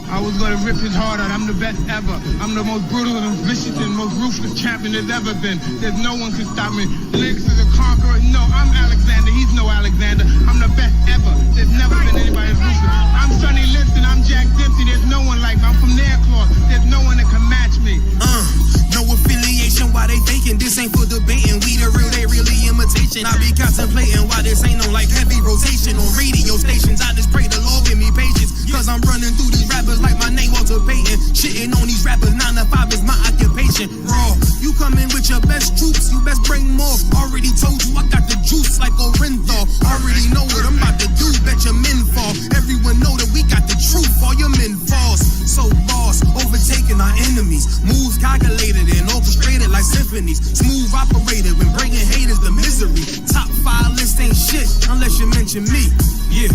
I was gonna rip his heart out. I'm the best ever. I'm the most brutal and vicious and most ruthless champion there's ever been. There's no one can stop me. Lynx is a conqueror. No, I'm Alexander. He's no Alexander. I'm the best ever. There's never been anybody as ruthless. I'm Sonny Liston. I'm Jack Dempsey. There's no one like me. I'm from their claw. There's no one that can match me. No affiliation, why they faking? This ain't for debating. We the real, they really imitation. I be contemplating why this ain't no like heavy rotation on radio stations. I just pray the Lord give me patience, cause I'm running through these rappers like my name Walter Payton. Shitting on these rappers, 9 to 5 is my occupation. Raw, you come in with your best troops, you best bring more. Already told you I got the juice like Orenthal. Already know what I'm about to do, bet your men fall. Everyone know that we got the truth, all your men false. So boss, overtaking our enemies. Moves calculated and orchestrated like symphonies. Smooth operated when bringing haters the misery. Top 5 list ain't shit unless you mention me. Yeah,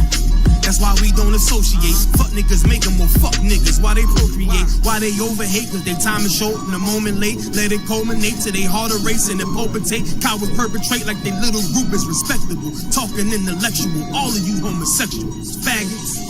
that's why we don't associate. Fuck niggas make them more fuck niggas. Why they procreate, why they overhate, cause they time is short and the moment late. Let it culminate to they heart erase and it palpitate. Cowards perpetrate like they little group is respectable. Talking intellectual, all of you homosexuals, faggots.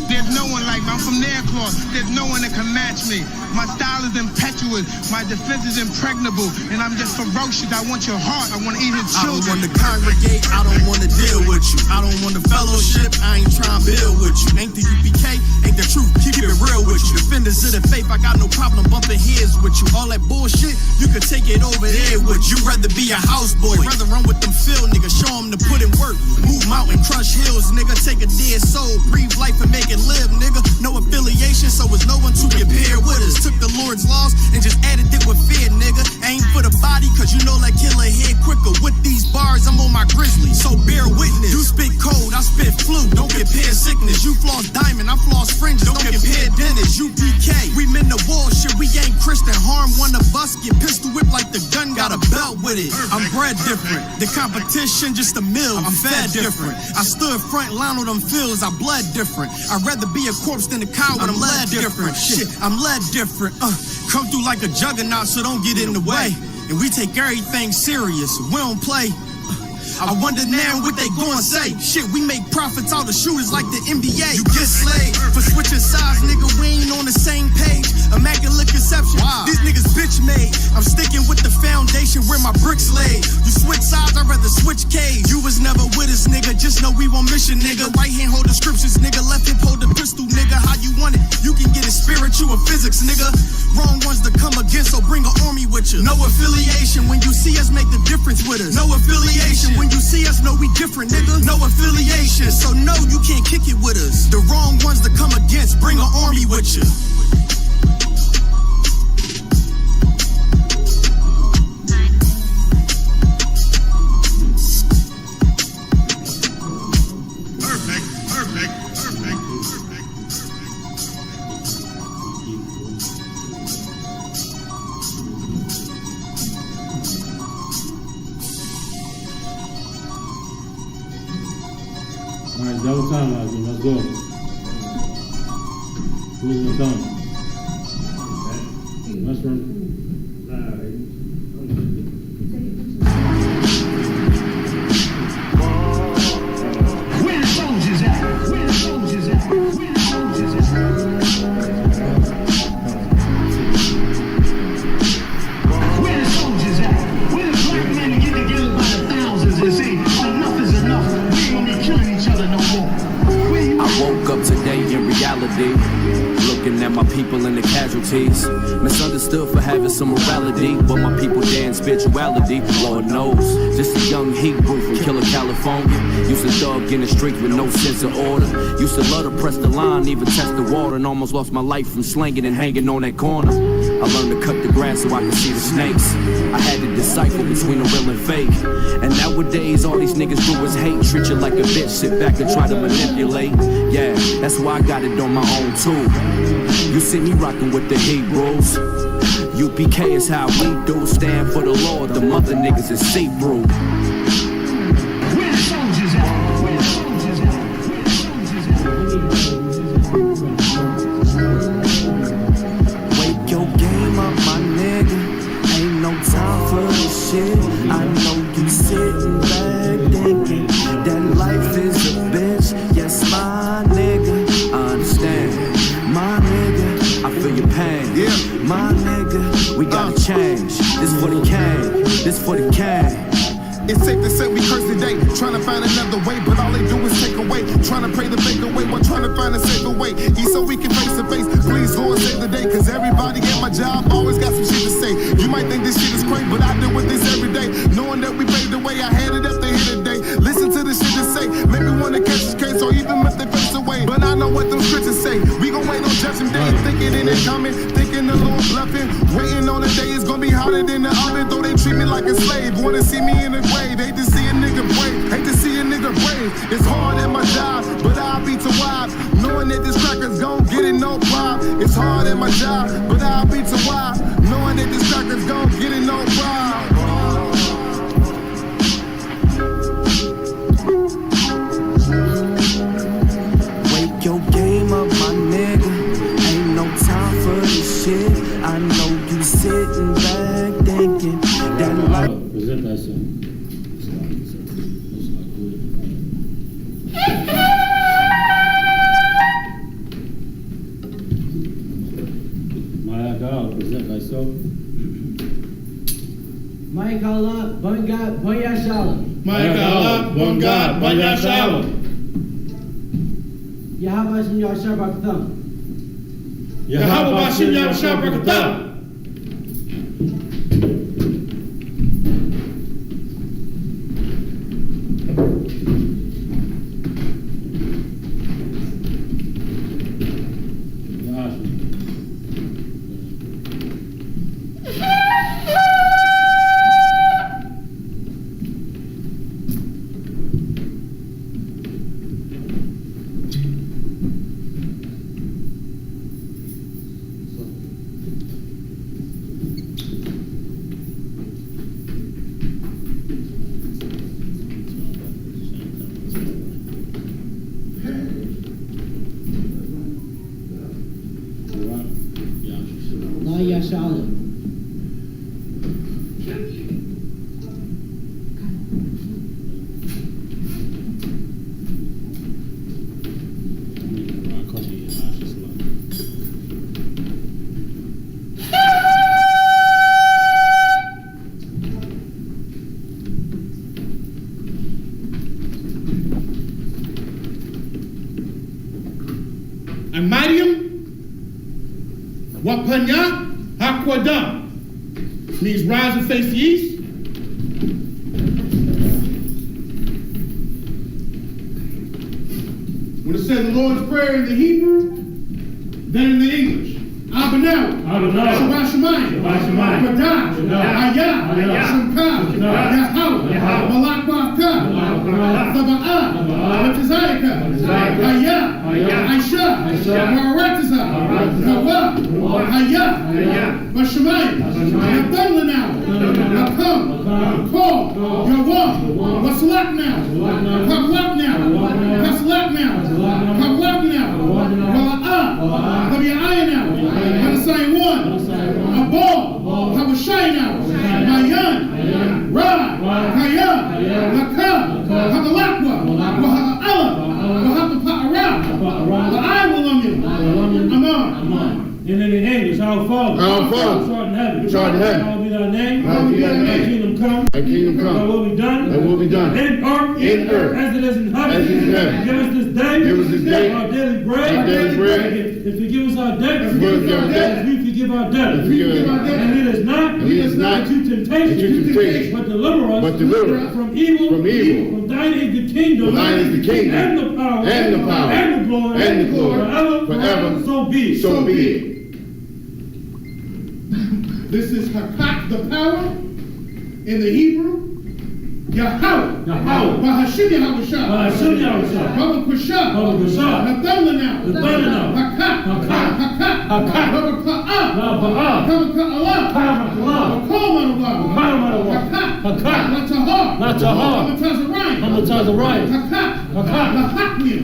There's no one like me. I'm from their claw. There's no one that can match me. My style is impetuous. My defense is impregnable. And I'm just ferocious. I want your heart. I want to eat your children. I don't want to congregate. I don't want to deal with you. I don't want to fellowship. I ain't trying to build with you. Ain't the UPK, ain't the truth. Keep it real with you. Defenders of the faith, I got no problem bumping heads with you. All that bullshit, you can take it over there with you. Rather be a houseboy. Rather run with them field niggas. Show them to put in work. Move mountain, crush hills, nigga. Take a dead soul. Breathe life and make it live, nigga. No affiliation, so it's no one to compare with us. Took the Lord's laws and just added it with fear, nigga. Aim for the body, cause you know like killer head quicker. With these bars, I'm on my grizzly, so bear witness. You spit cold, I spit flu. Don't compare sickness. You floss diamond, I floss fringes. Don't compare dentists. You PK, we meant the war shit. We ain't Christian. Harm one of us, get pistol whipped like the gun got a belt with it. I'm bred different. The competition just a mill. I'm fed different. I stood front line on them fields. I bled different. I'd rather be a corpse than a cow when I'm led different. Shit, I'm led different. Come through like a juggernaut, so don't get in the way. And we take everything serious. We don't play. I wonder now what they gon' say. Shit, we make profits out of shooters like the NBA. You get slayed for switching sides, nigga. We ain't on the same page. Immaculate conception. Wow. These niggas bitch made. I'm sticking with the foundation where my bricks laid. You switch sides, I'd rather switch cage. You was never with us, nigga. Just know we on mission, nigga. Right hand hold the scriptures, nigga. Left hip hold the pistol, nigga. How you want it? You can get it spiritual and physics, nigga. Wrong ones to come against, so bring an army with you. No affiliation. When you see us, make the difference with us. No affiliation. When you see us, know we different, nigga. No affiliation, so no, you can't kick it with us. The wrong ones to come against, bring an army with you. Alright, double time, Isaac. Let's go. Who's the thumb? Okay. Let's run. Where the soldiers at? Where the soldiers at? Where the soldiers at? Where the soldiers at? Where the black men get together by the thousands and say, enough is enough. We ain't gonna be killing each other no more. I woke up today in reality, looking at my people and the casualties. Misunderstood for having some morality, but my people there in spirituality, Lord knows. Just a young Hebrew from Killer, California. Used to thug in the streets with no sense of order. Used to love to press the line, even test the water, and almost lost my life from slanging and hanging on that corner. I learned to cut the grass so I could see the snakes. I had to decipher between the real and fake. And nowadays all these niggas do is hate. Treat you like a bitch, sit back and try to manipulate. Yeah, that's why I got it on my own too. You see me rocking with the Hebrews. UPK is how we do. Stand for the Lord, the mother niggas is see-through. Where the soldiers at? Where the soldiers at? Where the soldiers at? Wake your game up, my nigga. Ain't no time for this shit. I know you sitting back thinking that life is a bitch. for the king, this for the king. It's safe to say we curse today, trying to find another way, but all they do is take away. Trying to pray to make a way while trying to find a safer way. Eat so we can face to face. Please, Lord, save the day, cause everybody at my job always got some shit to say. You might think this shit is crazy, but I deal with this every day. Knowing that we paved the way, I had it up to here today. Listen to the shit to say, make me wanna catch this case, or even if they face away. But I know what them scriptures say. We gon' wait on judgment day, thinking it ain't coming, thinking the Lord bluffing. Waiting on the day it's gonna be harder than the oven, though they treat me like a slave. Wanna see me in the grave, hate to see a nigga brave, hate to see a nigga brave. It's hard at my job, but I'll be too wide, knowing that this cracker's gon' get it no problem. It's hard at my job, but I'll be too wide, knowing that this cracker's gon' get it no problem. Wake your game up, my nigga. Ain't no time for this shit. I know you sitting back thinking that life. Present thyself. Present thyself. Mike Allah, Bunga, Boyashala. Mike Allah, Bunga, Boyashala. Yahabashim Yashabaktham. Yahabashim Yashabaktham. And Mariam, Wapanya, Hakwadam, means rise and face the east. When it says the Lord's Prayer in the Hebrew, then in the English. Abinel, Shabbat Shemayim, Badah, Ayah, Shemka, Yahweh, Malak Ba'aka, Saba'ah, Batizayaka, Ayah, Aisha, Ma'aratiza, Zawah, Ayah, Bashemayim, Yabdullah now, Yakam, Call, Yawah, Wasalak now, Kablak now, Kaslak now, Kablak now, Wala'ah, Tabi'ayah now, the same one, a ball, Habashai now, Mayan, Ra, Kaya, Laka, Habalakwa, Wahala, Wahapa'ara, the I will on you. Amen. And in English, our Father, our Father, which art in heaven, which art in heaven, hallowed be thy name, hallowed be thy name, thy kingdom come, thy kingdom come, thy will be done, thy will be done, in earth, as it is in heaven, as it is in heaven. Give us this day, our daily bread, and forgive us our debts, as we forgive our debtors, and lead us not into temptation, but deliver us from evil, from thine is the kingdom, and the power, and the glory, forever, so be it. This is Hakak, the power, in the Hebrew, Yahweh, Bahashim Yahushua, Baba Kusha, Nathana now, Hakak, Baba Ka'ah, Baba Ka'allah, Hakak, Latahar, Hamatazarayim, Hakak, Lahakmim,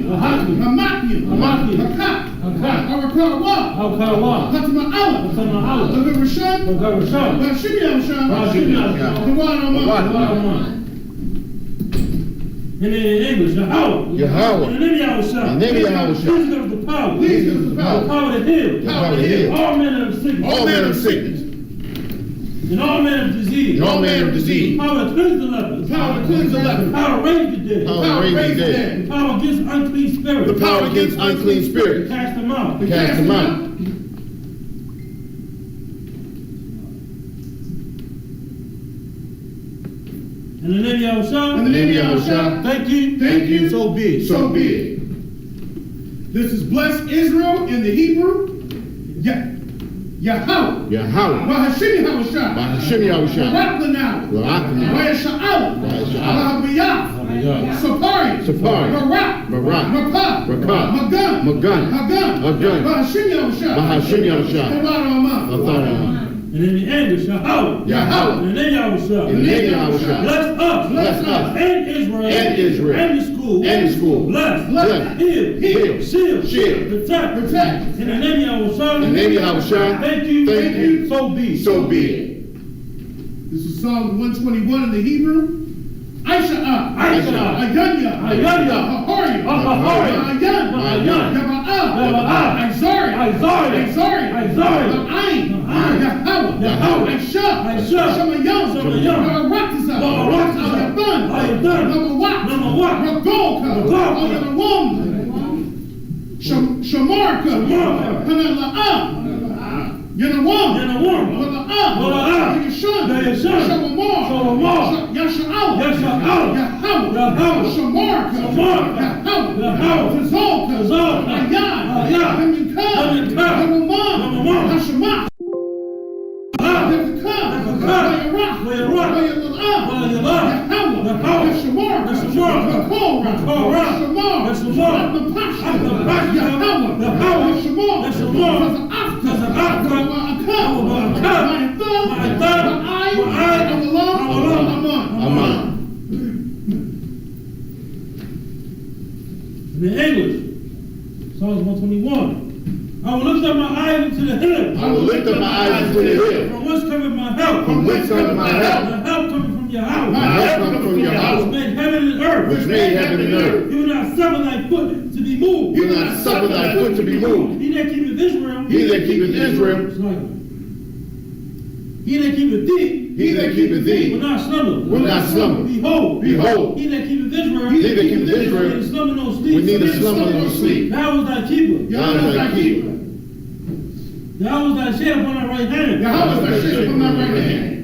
Hakak, Arakawah, Hatima Allah, the Rishon, Bahashim Yahushua, the one on one. And in English, Yahweh. And in Yahushua. Jesus gives the power. The power to heal. All manner of sickness. And all manner of disease. And all manner of disease. Power to cleanse the lepers. Power to cleanse the lepers. Power to raise the dead. Power to raise the dead. The power against unclean spirits. The power against unclean spirits. Cast them out. Cast them out. In the name of Yahushua. In the name of Yahushua. Thank you. Thank you. So be it. So be it. This is bless Israel in the Hebrew. Yahweh. Yahweh. Bahashim Yahushua. Bahashim Yahushua. Baraklanau. Baraklanau. Bayasha'al. Bayasha'al. Bahabiyah. Sapari. Sapari. Barak. Barak. Makah. Makah. Magan. Magan. Hagan. Hagan. Bahashim Yahushua. Bahashim Yahushua. Babarama. And in the end, Yahweh. Yahweh. In the name of Yahushua. In the name of Yahushua. Bless us. Bless us. And Israel. And Israel. And the school. And the school. Bless. Bless. Heal. Heal. Shield. Shield. Protect. Protect. In the name of Yahushua. In the name of Yahushua. Thank you. Thank you. So be it. So be it. This is Psalm 121 in the Hebrew. Aisha. Aisha. Ayanya. Ayanya. Ahori. Ahori. Ayan. Ayan. Yaba'ah. Isari. Isari. Ain. Yahweh. Yahweh. Aisha. Aisha. Shamayam. Shamayam. Barakisa. Barakisa. Ayadan. Ayadan. Number what? Ragolka. Ayawam. Shamarka. Hanala'ah. Yanawam. Wala'ah. Yashun. Shamamar. Yasha'al. Yahweh. Shamarka. Yahweh. Tazolka. Ayan. Hamikah. Hashemah. In the English, Psalms 121. I will lift up my eyes into the hill. I will lift up my eyes into the hill. From whence cometh my help? From whence cometh my help? My help cometh from Yahweh. My help cometh from Yahweh. Which made heaven and earth. Which made heaven and earth. He will not suffer thy foot to be moved. He will not suffer thy foot to be moved. He that keepeth Israel. He that keepeth Israel. He that keepeth thee. He that keepeth thee. Will not slumber. Will not slumber. Behold. Behold. He that keepeth Israel. He that keepeth Israel. Will neither slumber nor sleep. Will neither slumber nor sleep. Thou is thy keeper. Thou is thy keeper. Thou is thy shade upon thy right hand.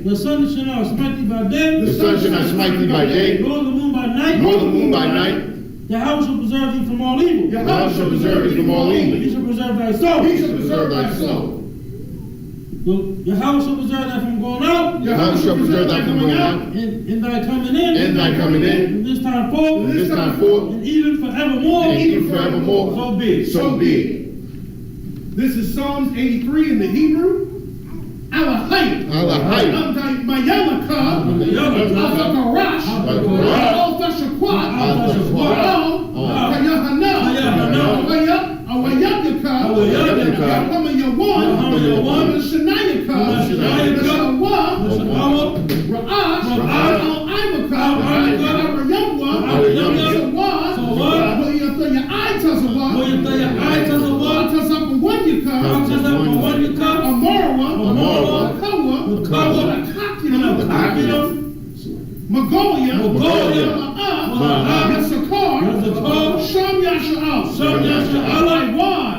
The sun shall not smite thee by day. The sun shall not smite thee by day. Nor the moon by night. Nor the moon by night. Yahweh shall preserve thee from all evil. Thou shalt preserve thee from all evil. He shall preserve thy soul. He shall preserve thy soul. Yahweh shall preserve thy from going out. Thou shalt preserve thy from going out. And thy coming in. And thy coming in. From this time forth. From this time forth. And even forevermore. And even forevermore. So be it. So be it. This is Psalms 83 in the Hebrew. Alahayim. Alahayim. Mayalaka. Alakarash. Al-Tashakwat. Kayahana. Awayabika. Hamayawan. Shanayaka. Shawa. Ra'ash. Al-Imaka. Arayamwa. Sawad. Your eye tells a what? Tells up a one you come. Amora. Kakina. Magolia. Yasakar. Sham Yasha'al. Aywan.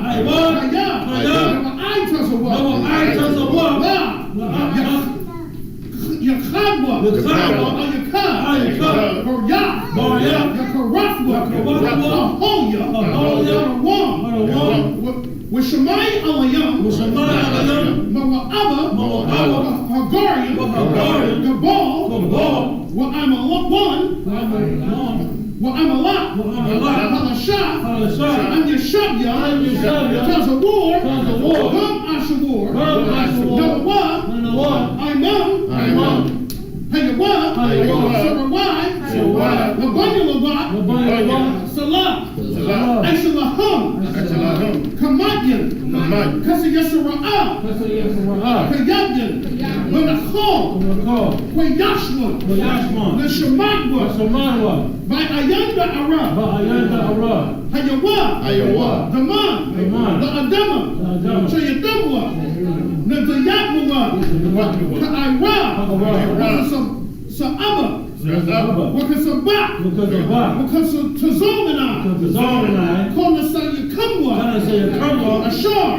Your eye tells a what? Yakadwa. Yakad. Boryah. Yakarafwa. Ahoya. Wishamai Alayam. Mawa'aba. Hagarian. Gabal. Wa'amalat. Halasha. And Yashabya. Tells a war. Gum Ashawar. Noah. Imam. Hayawa. Sarawai. Labanulabat. Salah. Aishalahum. Kamadyan. Kasiyasara'ah. Kayabyan. Menachol. Kwayashwa. Neshamadwa. By Ayanda Ara. Hayawa. Ayawa. Daman. The Adama. Shayadamwa. Netayakwa. Ka'aywa. Sa'aba. Wakasaba. Wakasazomina. Kona Sayakamwa. Ashar.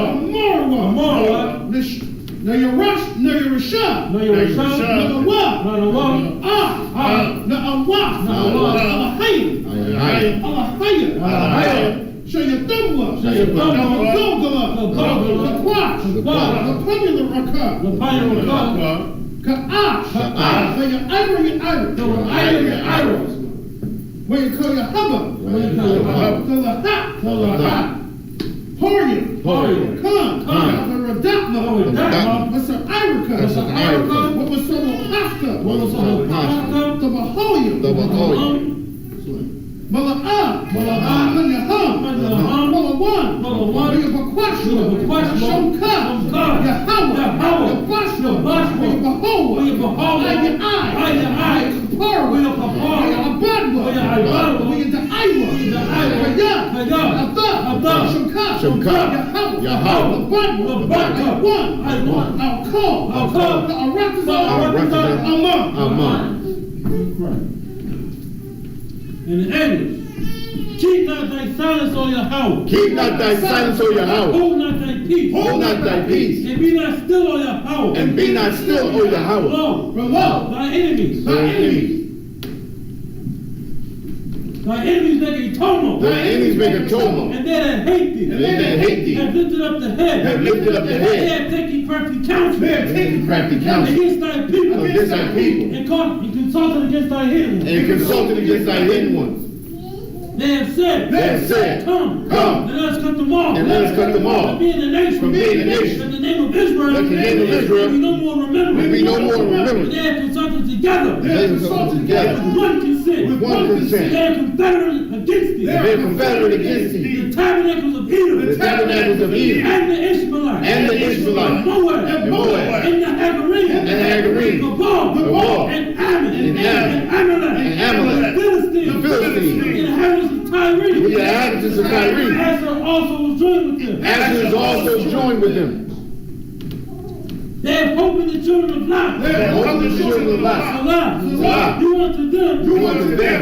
Amorwa. Nayarasha. Nagawa. Alahaya. Shayatamwa. Gogala. Kakwash. Lapanya. Ka'ash. Iris. When you call your hubba. Kalaha. Horya. Khan. Radakma. What's an Irika? What was so Hafka? The Mahoya. Mala'ah. Mala'ah. Mala'wan. Yabakwasha. Shomka. Yahawa. Yabashwa. Yabahowa. Ayai. Kapara. Abadwa. Yadaiwa. Shomka. Yahawa. Abadwa. I'll call. Aman. In the English, keep not thy silence, O Yahweh. Keep not thy silence, O Yahweh. Hold not thy peace. Hold not thy peace. And be not still, O Yahweh. And be not still, O Yahweh. Lo, thy enemies. Thy enemies. Thy enemies make a tumult. Thy enemies make a tumult. And they that hate thee. And they that hate thee. Have lifted up the head. Have lifted up the They head. have taken crafty counsel. They have taken crafty counsel. Against thy people. Against thy people. And consulted against thy hidden ones. And consulted against thy hidden ones. They have said. Come. Come. And let us cut them off. And let us cut them off. From being a nation. From being a nation. That the name of Israel. That the name of Israel. Be no more remembered. Will be no more remembered. They have consulted together. They have consulted together. With one consent. With one consent. They are confederate against thee. They are confederate against thee. The tabernacles of Edom. The tabernacles of Edom. And the Ishmaelites. And the Ishmaelites. And Moab. And Moab. And the Hagarenes. And the Hagarenes. Gabal. And Ammon. And Amalek. And Amalek. And Philistines. The Philistines. The inhabitants of Tyre. With the inhabitants of Tyre. Asher also was joined with them. Asher is also joined with them. They have hope in the children of Lot. They have hope in the children of Lot. Salah. Do unto them.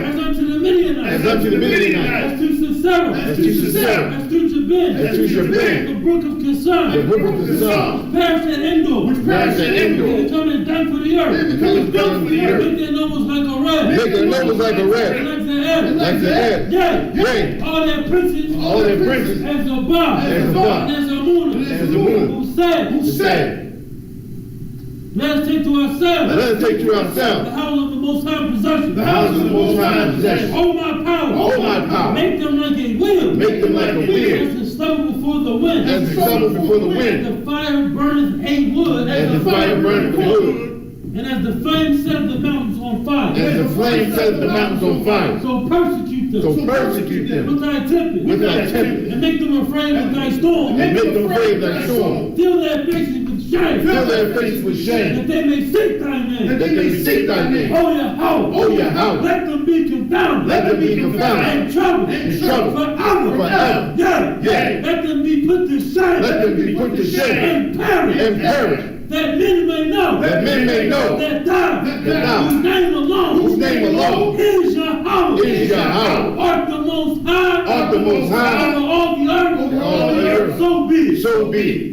As unto the Midianites. As unto the Midianites. As to Sisera. As to Sisera. As to Jabin. As to Jabin. The brook of Kison. The brook of Kison. Perished at Endor. Which perished at Endor. They become as done for the earth. They become as done for the earth. Make their nobles like a red. Make their nobles like a red. Like the air. Like the air. Yea. All their princes. All their princes. As Zobah. As Zobah. And as Amunah. As Amunah. Who said. Let us take to ourselves. Let us take to ourselves. The house of the Most High possession. The house of the Most High possession. Oh my power. Oh my power. Make them like a wheel. Make them like a wheel. As the stubble before the wind. As the stubble before the wind. As the fire burneth a wood. As the fire burneth wood. And as the flame set the mountains on fire. As the flame set the mountains on fire. So persecute them. So persecute them. With thy tempest. With thy tempest. And make them afraid of thy storm. And make them afraid of thy storm. Fill their faces with shame. Fill their faces with shame. That they may seek thy name. That they may seek thy name. Oh Yahweh. Oh Yahweh. Let them be confounded. Let them be confounded. And troubled. Forever. Forever. Yeah. Let them be put to shame. Let them be put to shame. And perish. And perish. That men may know. That men may know. That thou. thou. Whose name alone. Whose name alone. Is Yahweh. Is Yahweh. Art the most high. Art the most high. Over all the earth. Over all the earth. So be it. So be it.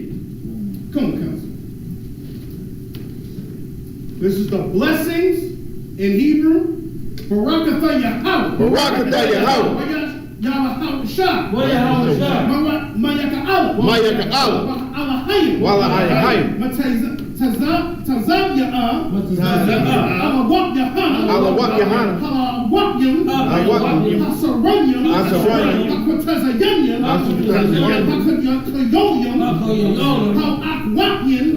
Come on, council. This is the blessings in Hebrew. Barakatha Yahweh. Barakatha Yahweh. Yahweh Shah. Yahweh Shah. Mayaka Allah. Mayaka Allah. Alahayim. Wala Ayahayim. Tazab Ya'ah. Alawak Yahana. Alawak Yahana. Alawakyam. Alawakyam. Hasaranyam. Hasaranyam. Akwatazayanyam. Hasaranyam. Akayoyam. Akwakyam. Akwakyam.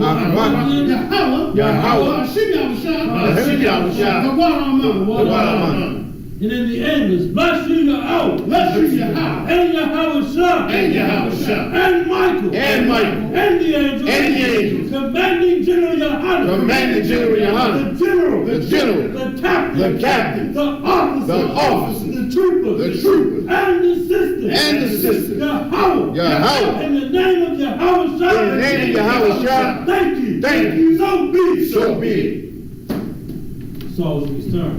Yahweh. Yahweh. Shib Yahushua. Shib Yahushua. The Waraman. The Waraman. And in the English, bless you Yahweh. Bless you Yahweh. And Yahweh Shah. And Yahweh Shah. And Michael. And Michael. And the angels. And the angels. Commanding General Yahweh. Commanding General Yahweh. The general. The general. The captain. The captain. The officer. The officer. The troopers, and the sisters, Yahweh, in the name of Yahweh, thank you, so be it. Saul's me turn.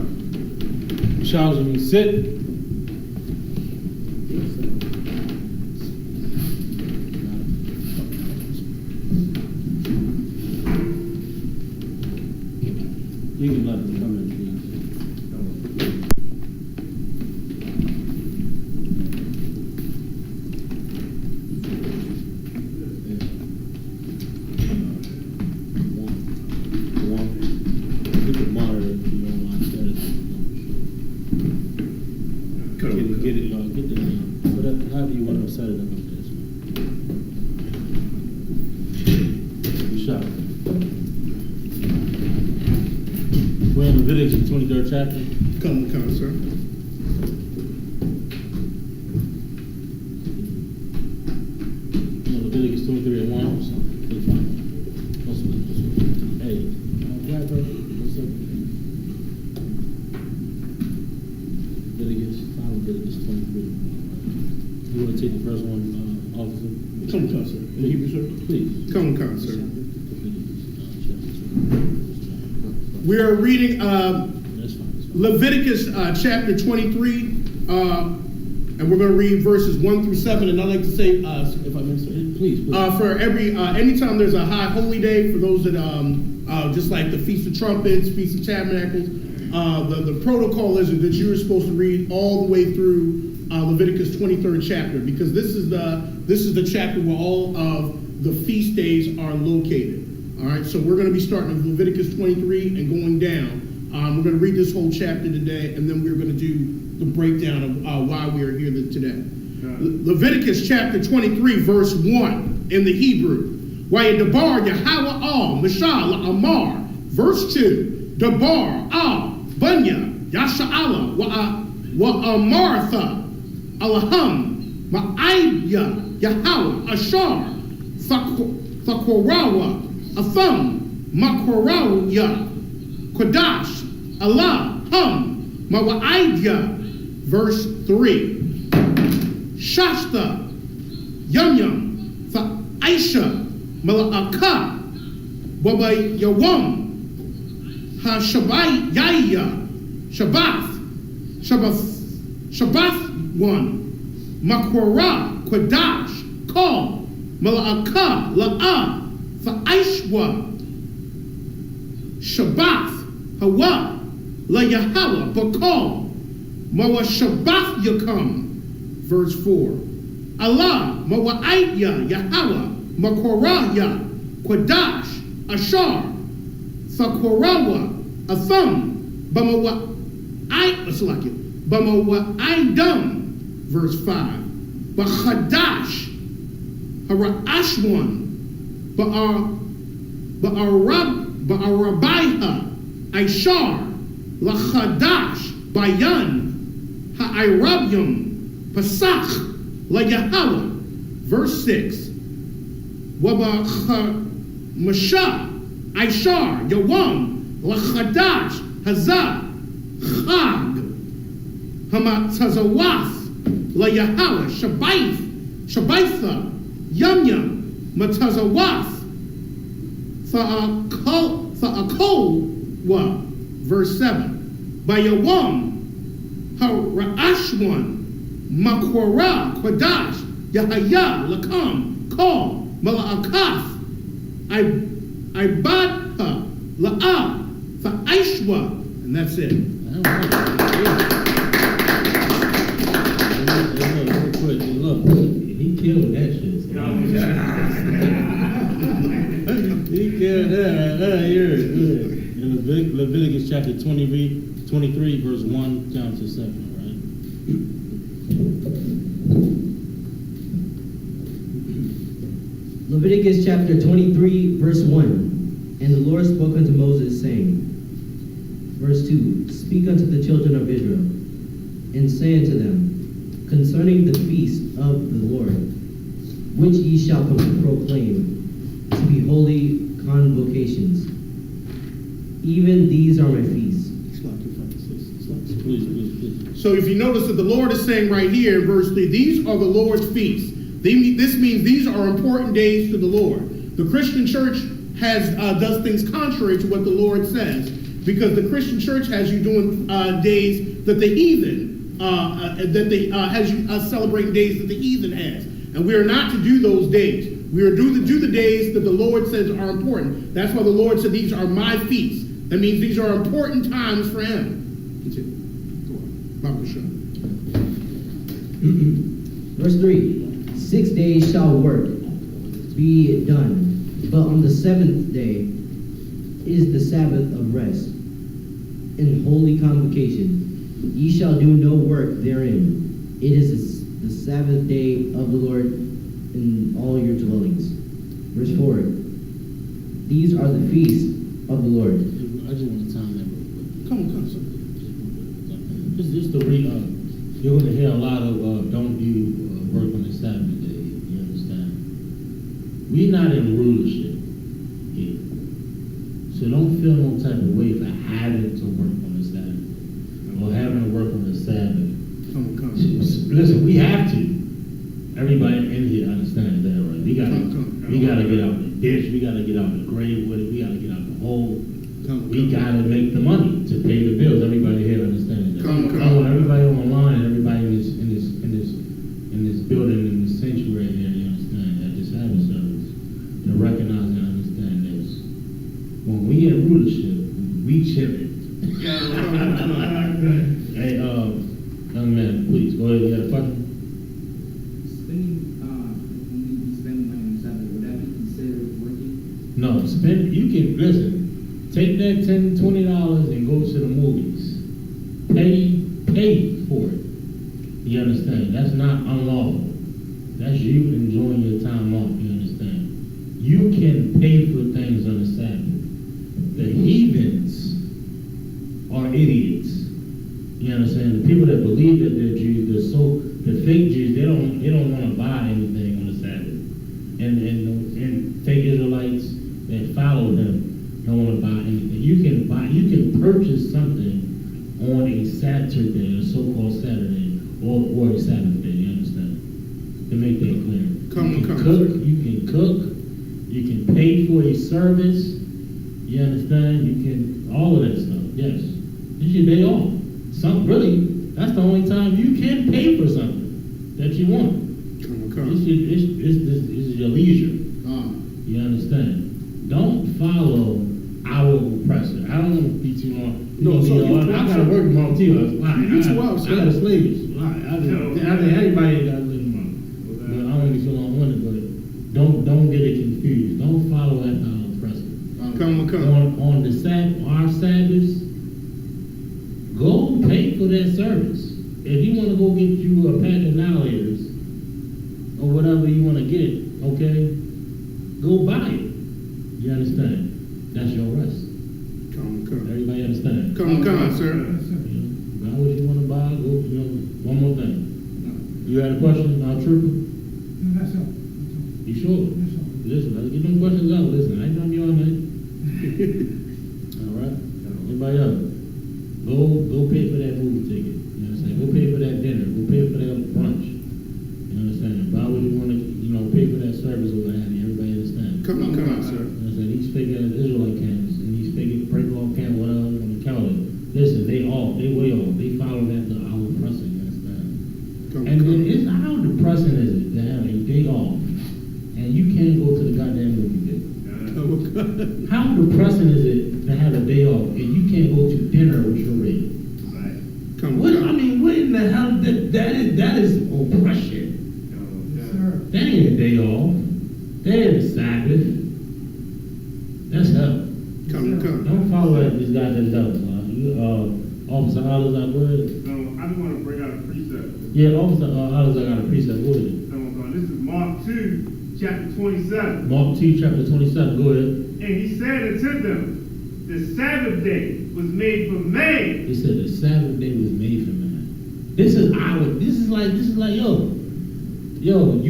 Charles me sit. You can let them come in, please. You can monitor if you don't want to get the, whatever, however you want to set it up there. Shot. We're in Leviticus 23rd chapter. Come, sir. Leviticus 23 and 1 or something. Hey, right, bro? What's up? Leviticus 23. You want to take the first one, officer? Come, sir. In Hebrew, sir. Please. Come, sir. We are reading That's fine. Leviticus chapter 23, and we're going to read verses 1 through 7. And I'd like to say, if I may say, Please. for anytime there's a high holy day, for those that just like the Feast of Trumpets, Feast of Tabernacles, the protocol is that you are supposed to read all the way through Leviticus 23rd chapter, because this is the chapter where all of the feast days are located. All right, so we're going to be starting with Leviticus 23 and going down. We're going to read this whole chapter today, and then we're going to do the breakdown of why we are here today. Leviticus chapter 23, verse 1 in the Hebrew. Dabar Yahweh al Mishal Amar. Verse 2. Dabar al Bunya Yasha'ala wa Amartha Alaham Ma'ayya Yahweh Ashar Thakorawa Atham Makorawya Kodash Allah Hum Mawa'idya. Verse 3. Shasta Yum Aisha Mala'aka Baba Yawam Ha-Shabai Yaya Shabbath 1 Makwara Kodash Kal Mala'aka La'a Fa'aishwa Shabbath Hawa La Yahweh Bakal Mawa Shabbath Yakam. Verse 4. Allah Mawa'idya Yahweh Makorahya Kodash Ashar Thakorawa Atham Bamawa'idam. Verse 5. Bachadash Harashwan Ba'arabaiha Aishar Lachadash Bayan Ha'irabyum Pasach La Yahweh. Verse 6. Wabacha Masha Aishar Yawam Lachadash Hazah Chag Hamatzazawaf La Yahweh Shabaitha Yum Matazawaf Tha'akolwa. Verse 7. Bayawam Harashwan Makwara Kodash Yahaya Lakam Kal Mala'akaf Ibadha La'a Fa'aishwa. And that's it. Look, he killed that shit. He killed that right there. You're good. In Leviticus chapter 23, verse 1 down to 7, right? Leviticus chapter 23, verse 1. And the Lord spoke unto Moses, saying, verse 2, Speak unto the children of Israel, and say unto them, concerning the feast of the Lord, which ye shall proclaim to be holy convocations. Even these are my feasts. Please. So if you notice that the Lord is saying right here in verse 3, these are the Lord's feasts. This means these are important days to the Lord. The Christian church does things contrary to what the Lord says, because the Christian church has you doing days that the heathen has you celebrating days that the heathen has, and we are not to do those days. We are to do the days that the Lord says are important. That's why the Lord said these are my feasts. That means these are important times for Him. Verse 3, 6 days shall work be done, but on the seventh day is the Sabbath of rest, in holy convocation. Ye shall do no work therein. It is the Sabbath day of the Lord in all your dwellings. Verse 4, these are the feasts of the Lord. I just want to time that real quick. Come on, sir. Just to read, you're going to hear a lot of don't do work on the Sabbath day. You understand? We're not in rulership here, so don't feel no type of way for having to work on the Sabbath or having to work on the Sabbath. Come. Listen, we have to. Everybody in here understands that, right? We gotta get out the ditch. We gotta get out the grave with it. We gotta get out the hole. We gotta make the money to pay the bills. Everybody here understands that. I want everybody online and everybody in this building, in this sanctuary here, you understand that this Sabbath service, to recognize and understand this. When we in rulership, we chillin'. Hey, young man, please go ahead. You got a question? No, you can, listen, take that $10, $20 and go to the movies. Pay for it. You understand? That's not unlawful. That's you enjoying your time off, you understand? You can pay for things on the Sabbath. The heathens are idiots. You understand? The people that believe that they're Jews, the fake Jews, they don't want to buy anything on the Sabbath. And fake Israelites that follow them don't want to buy anything. You can purchase something on a Saturday, a so-called Saturday, or a Sabbath day. You understand? To make that clear. You can cook. You can pay for a service. You understand? You can all of that stuff. Yes, it's your day off. That's the only time you can pay for something that you want. This is your leisure. You understand? Don't follow our oppressor. I don't want to be too long. I gotta work tomorrow too. I got slaves. I think everybody got to live tomorrow. But I don't want to be too long-winded. But don't get it confused. Don't follow after our oppressor. On the our Sabbaths, go pay for that service. If you want to go get you a pack of annihilators or whatever you want to get, okay, go buy it. You understand? That's your rest. Everybody understand? Come, sir. Buy what you want to buy. Go. One more thing. You had a question, Trooper? No, that's all. You sure? Listen, let's get them questions out. Listen, I ain't gonna be all night. All right. Anybody else? Go pay for that movie ticket. You understand? Go pay for that dinner. Go pay for that brunch. You understand? Buy what you want to, pay for that service or what have you. Everybody understand? Come on, sir. These fake Israelite camps and these fake break-off camps, whatever you want to call it. Listen, they way off. They follow after our oppressor, you understand? Then how depressing is it to have a day off and you can't go to the goddamn movie theater? How depressing is it to have a day off and you can't go to dinner with your rib? What in the hell? That is oppression. That ain't a day off. That ain't a Sabbath. That's hell. Don't follow this guy that's devil. Officer Hollis, I go ahead. I just want to bring out a precept. Yeah, Officer Hollis, I got a precept. Go ahead. This is Mark 2, chapter 27. Mark 2, chapter 27. Go ahead. And he said unto them, the Sabbath day was made for man. He said the Sabbath day was made for man. This is like,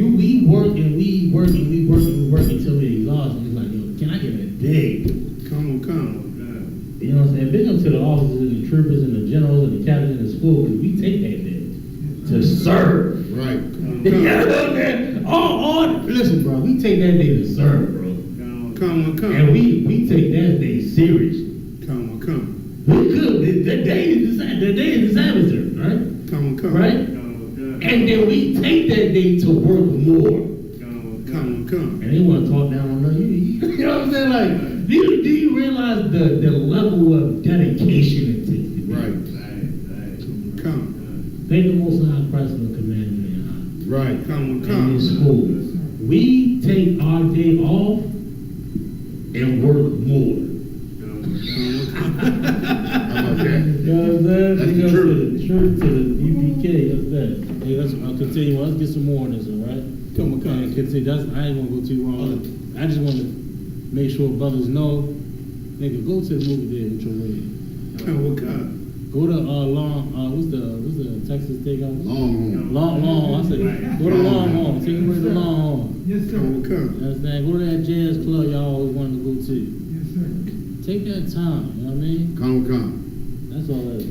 we work until we exhaust. It's like, can I get a day? Come on. You know what I'm saying? Big up to the officers and the troopers and the generals and the captains in the school, because we take that day to serve. Right. You know what I'm saying? Listen, bro, we take that day to serve, bro. Come. And we take that day seriously. Come. We could. The day is the Sabbath, right? Come. Right? And then we take that day to work more. Come. And they want to talk down on us. You know what I'm saying? Like, do you realize the level of dedication it takes? Right. Come. Thank the Most High Christ for commanding me. Right. Come. In school, we take our day off and work more. How about that? You know what I'm saying? That's Big the up truth. to the EPK. That's that. Hey, I'll continue. Let's get some more on this, all right? Come. And continue. I ain't gonna go too long. I just want to make sure brothers know. Nigga, go to the movie theater with your lady. Come. Go to what's the Texas Steakhouse? Longhorn. Longhorn. I said go to Longhorn. Take them to Longhorn. Yes, sir. Come. You understand? Go to that jazz club y'all always wanted to go to. Yes, sir. Take that time. You know what I mean? Come. That's all that is.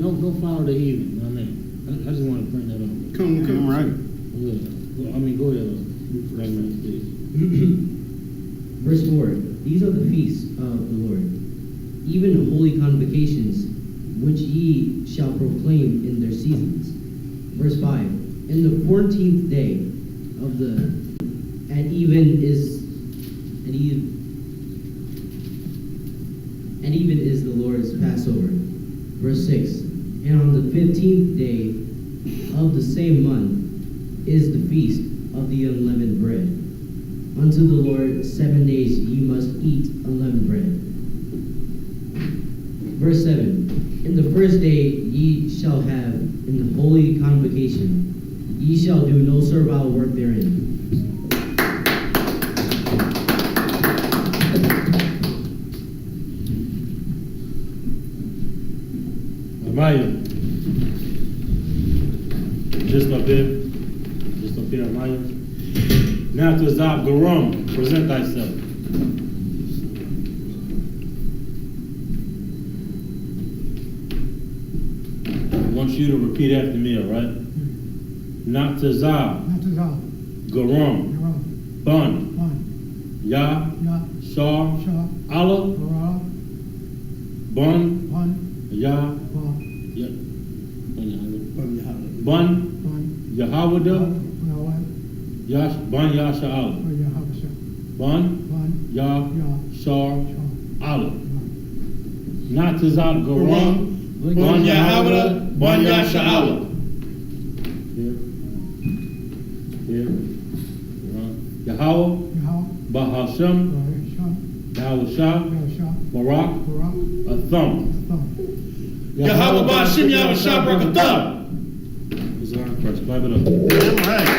Don't follow the evening. You know what I mean? I just want to bring that up. Come. Right. Go ahead. Please. Verse 4. These are the feasts of the Lord, even holy convocations, which ye shall proclaim in their seasons. Verse 5. In the 14th day of at even is the Lord's Passover. Verse 6. And on the 15th day of the same month is the feast of the unleavened bread. Unto the Lord 7 days ye must eat unleavened bread. Verse 7. In the first day ye shall have in the holy convocation, ye shall do no servile work therein. Amaya. Just up here, Amaya. Now to Zab Garum, present thyself. I want you to repeat after me, all right? Not to Zab Not to God. Garum, Garam. Bun, One. Ya, Ya. Shah, Shah. Allah, Bara. Bun, One. Ya, Ba. Ya, Come. Bun, One. Yahawada, One. Yash, Bun, Yasha, Allah. Or Yahabasha. Bun, One. Ya, Ya. Shar, Shah. Allah. Not to Zab Garum, Bun Yahawada, Bun Yasha Allah. Here. Yahweh, Yahweh. Bahasham, Shah. Yahweh Shah, Shah. Barak, Bara. a thumb. Thumb. Yahweh Bashim Yahweh Shah Brakatah. This is our first. Clap it up. All right.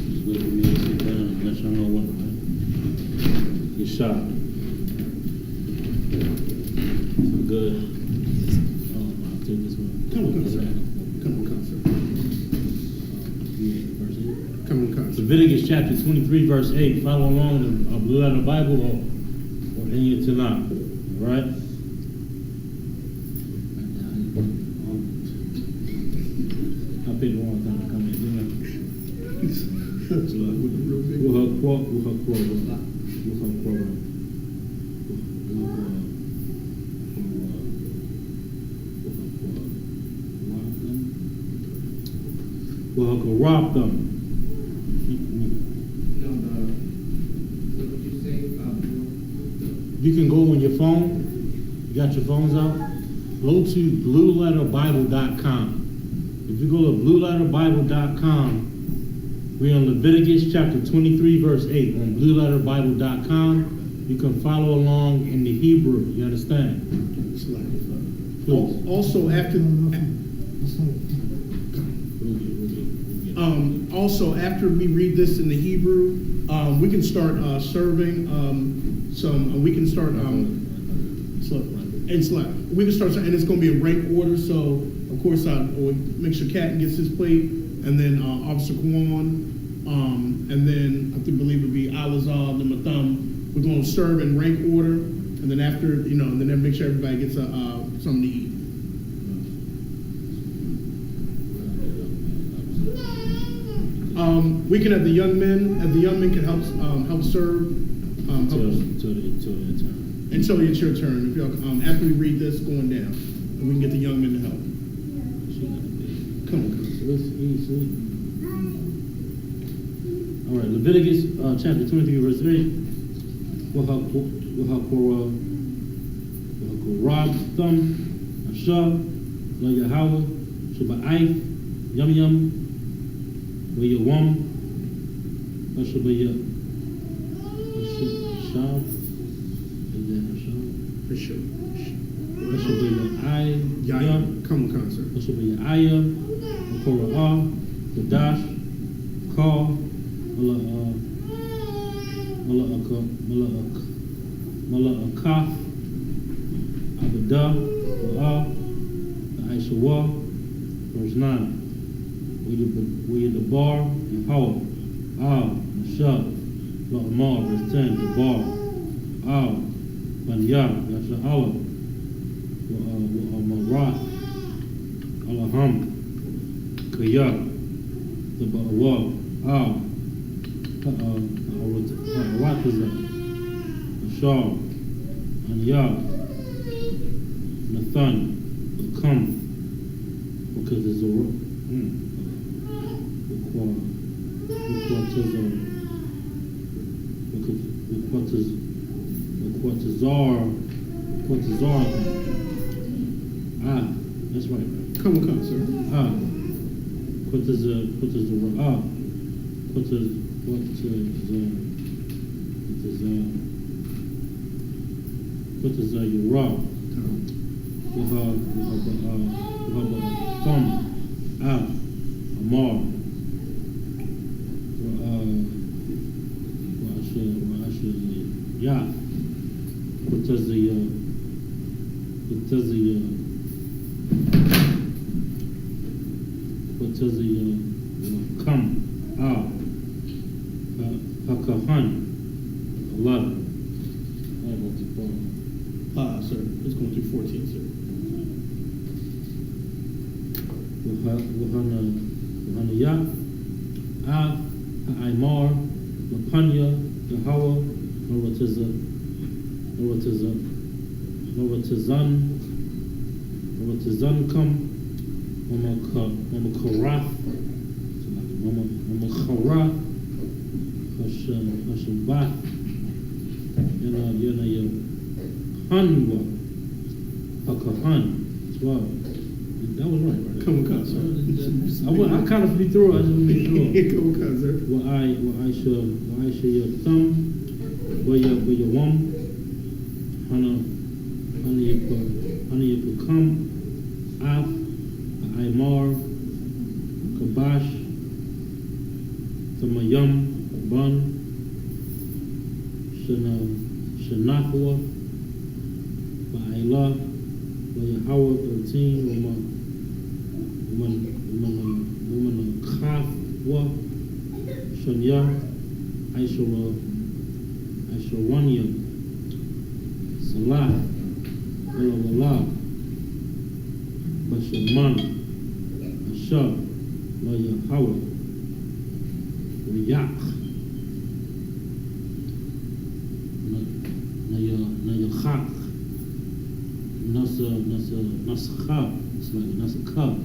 Just wait for me to sit down and let y'all know what. Get shot. So good. Oh, I'll take this one. Come, sir. Come. Leviticus chapter 23, verse 8. Follow along in the Blue Letter Bible or in your Tanakh. All right? I picked the wrong time to come in, didn't I? We'll rob them. You can go on your phone. You got your phones out? Go to blueletterbible.com. If you go to blueletterbible.com, we're on Leviticus chapter 23, verse 8 on blueletterbible.com. You can follow along in the Hebrew. You understand? Please. Also, after we read this in the Hebrew, we can start serving we can start And slap. We can start, and it's going to be a rank order. So, of course, we'll make sure Captain gets his plate, and then Officer Kwan, and then I believe it'll be Alazar, then Matham. We're going to serve in rank order, and then after, and then make sure everybody gets something to eat. We can have the young men, and the young men can help serve. Until it's your turn. If y'all, after we read this, going down, and we can get the young men to help. Come on. Let's eat, all right, Leviticus chapter 23, verse 3. Rob thumb, Asha, Lo Yahweh, Shabba'i, Yum Yum, Wa Yawam, Ashabaya, Ashab. Come on, concert. This will be Ayah, Korah, Kadash, Kal, Mala'akaf, Abadah, Ra'ah, Aishawah. Verse 9. We the bar and Hawa, Nashab, La'amar. Verse 10. The bar, Banyah, Yasha'Allah, Marath, Alaham, Kaya, the Ba'awah, Aratiza, Ashar, Anyah, Nathan, Akam, because there's a that's right. Come on, sir. What is the Yura? Thumb, Amar, yeah. What is the come Hakahan 11. Sir, it's going through 14, sir. Wahana Aimar, Lapanya, Yahweh, Novatizan come, Mama Karath, Hashabat, Yana Hanwa, Hakahan, 12. That was right? Come on, sir. I kind of flew through. I just want to make sure. Come on, sir. Well, I should your thumb, where your wom, Hana you become, Af, Aimar, Kabash, Tamayam, Bun, Shanahua, Ba'ila, Yahweh 13, Woman Kafwa, Shanya, Aishawanya, Salah, Wala, Bashaman, Ashab, La Yahweh, Riyak, Nayachak, Nasa it's like Nasa Kab.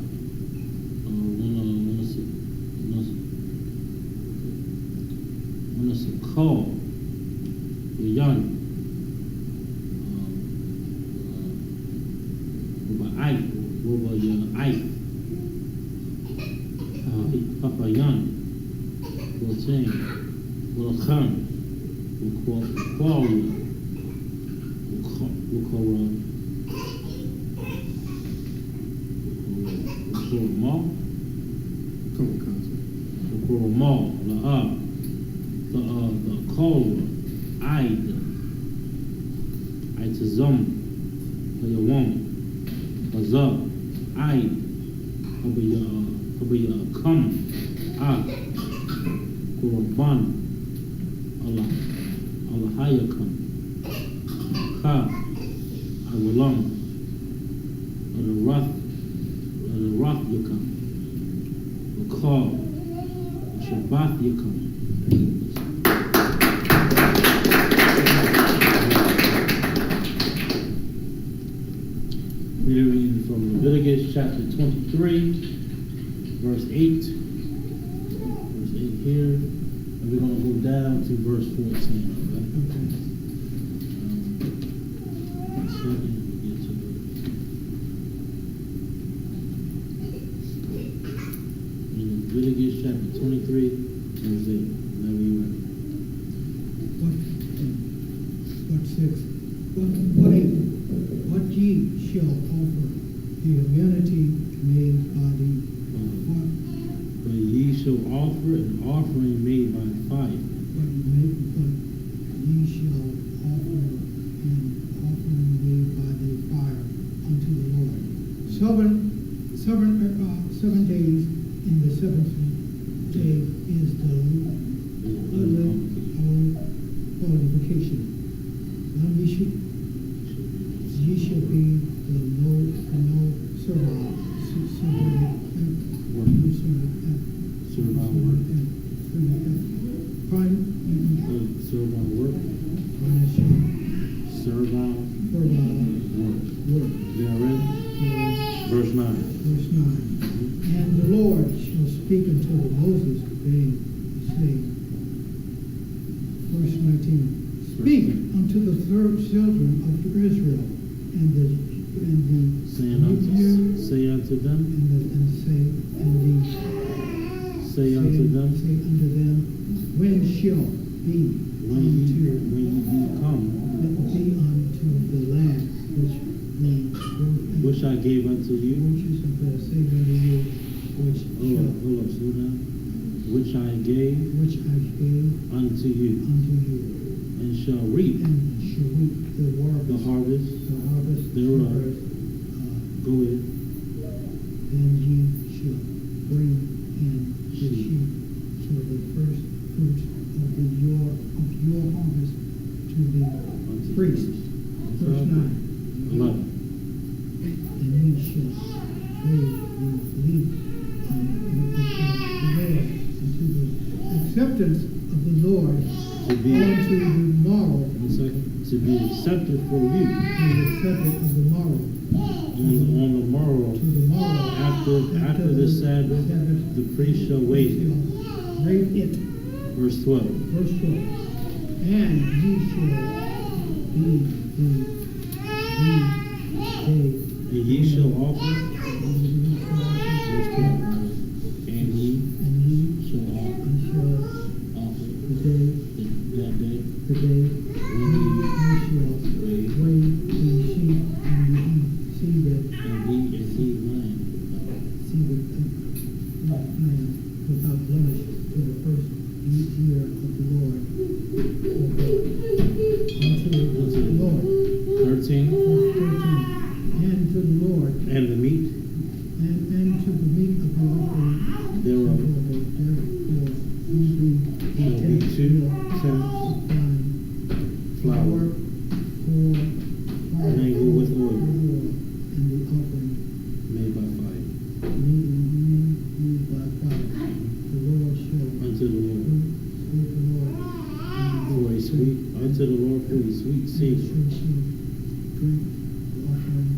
Nasa Call, Yan, Papa Yan, Wilson, Wilkhan, Qualia, Mall, the call, Itazum, Hayawam, Azab, Ai, Habaya Kam, Kurban, Allah Hayakam, Ka, Awalam, Wrath Yakam, Wakal, Shabbat Yakam. We're reading from Leviticus chapter 23, verse 8. Verse 8 here. And we're going to go down to verse 14. All right? Second, we get to Leviticus chapter 23, verse 8. Now we ready. What 6? What ye shall offer the amenity made by the fire. But ye shall offer an offering made by fire. But ye shall offer an offering made by the fire unto the Lord. 7 days, in the 7th day is the qualification. Ye shall be the no servile, Verse 9. And the Lord shall speak unto Moses, say, verse 19, speak unto the children of Israel, say unto them, say unto them, when shall be unto the land which I gave unto you, which I gave unto you, and shall reap the harvest thereof. Go ahead. And ye shall bring in the sheep to the first fruits of your harvest to the priest. Verse 9. 11. And ye shall lay the leaf unto the acceptance of the Lord To be unto the morrow. 1 second. To be accepted for you. To be accepted of the morrow. On the morrow, To the morrow. after the Sabbath, the priest shall wait it. Rate it. Verse 12. Verse 12. And ye shall be the day. And ye shall offer. Verse 12. And ye shall offer The day that day when ye shall weigh the sheep and ye see that and he lamb. without blemish to the first year of the Lord. Unto the Lord. 13. Verse 13. And to the Lord. And the meat And to the meat of the offering thereof therefore ye shall be 2 tenths flour, mingled with oil, and the offering made by fire, made by fire. The Lord shall unto the Lord for a sweet unto the Lord for a sweet savor. drink the offering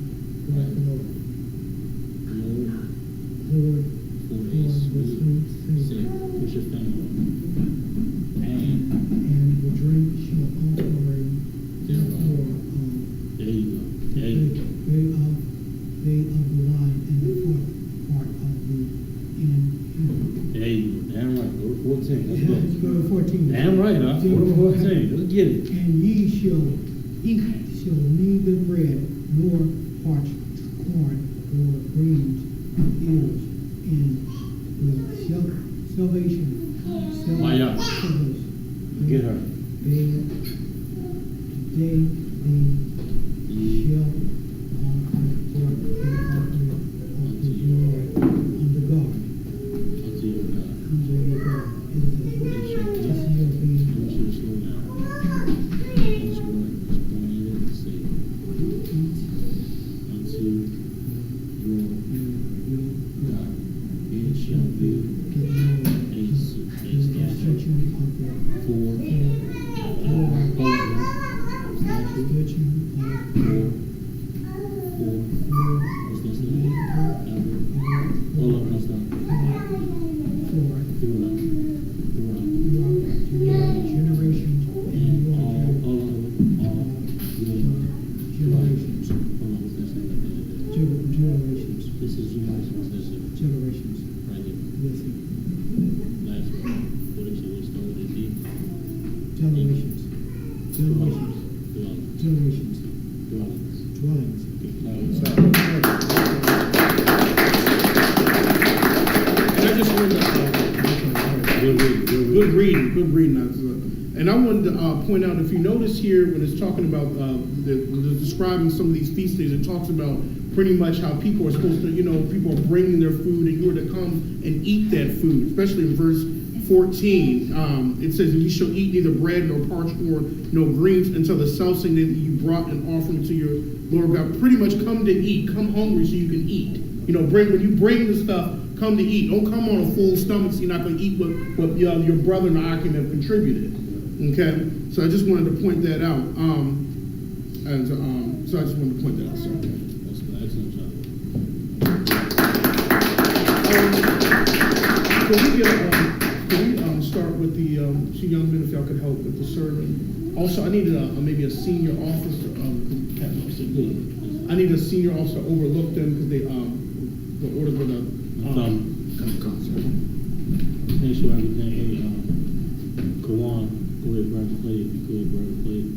for the Lord. Lord, For a for the sweet sweet savor. savor. Push your finger. And the drink shall offering therefore There you go. There you go. they of the wine and the fourth part of the and There you go. Damn right. Go to 14. Let's go. let's go to 14. Damn right. Go to 14. Let's get it. And ye shall eat neither bread nor parched corn or grains ears in the salvation. Maya. Get her. They shall generations, generations, generations, dwellings. And I just wanted to, good reading. And I wanted to point out, if you notice here, when it's talking about, describing some of these feast days, it talks about pretty much how people are supposed to, people are bringing their food and you are to come and eat that food, especially in verse 14. It says, "You shall eat neither bread nor parched or no greens until the selfsame day that you brought an offering to your Lord God." Pretty much come to eat, come hungry so you can eat. When you bring the stuff, come to eat. Don't come on a full stomach so you're not going to eat what your brother and I can have contributed. Okay? So I just wanted to point that out. So I just wanted to point that out, sir. That's an excellent job. Can we start with the two young men, if y'all could help with the sermon? Also, I needed maybe a senior officer. I need a senior officer to overlook them because the order for the concert. Make sure everything. Hey, Kawan, go ahead, grab the plate. If you could, grab the plate.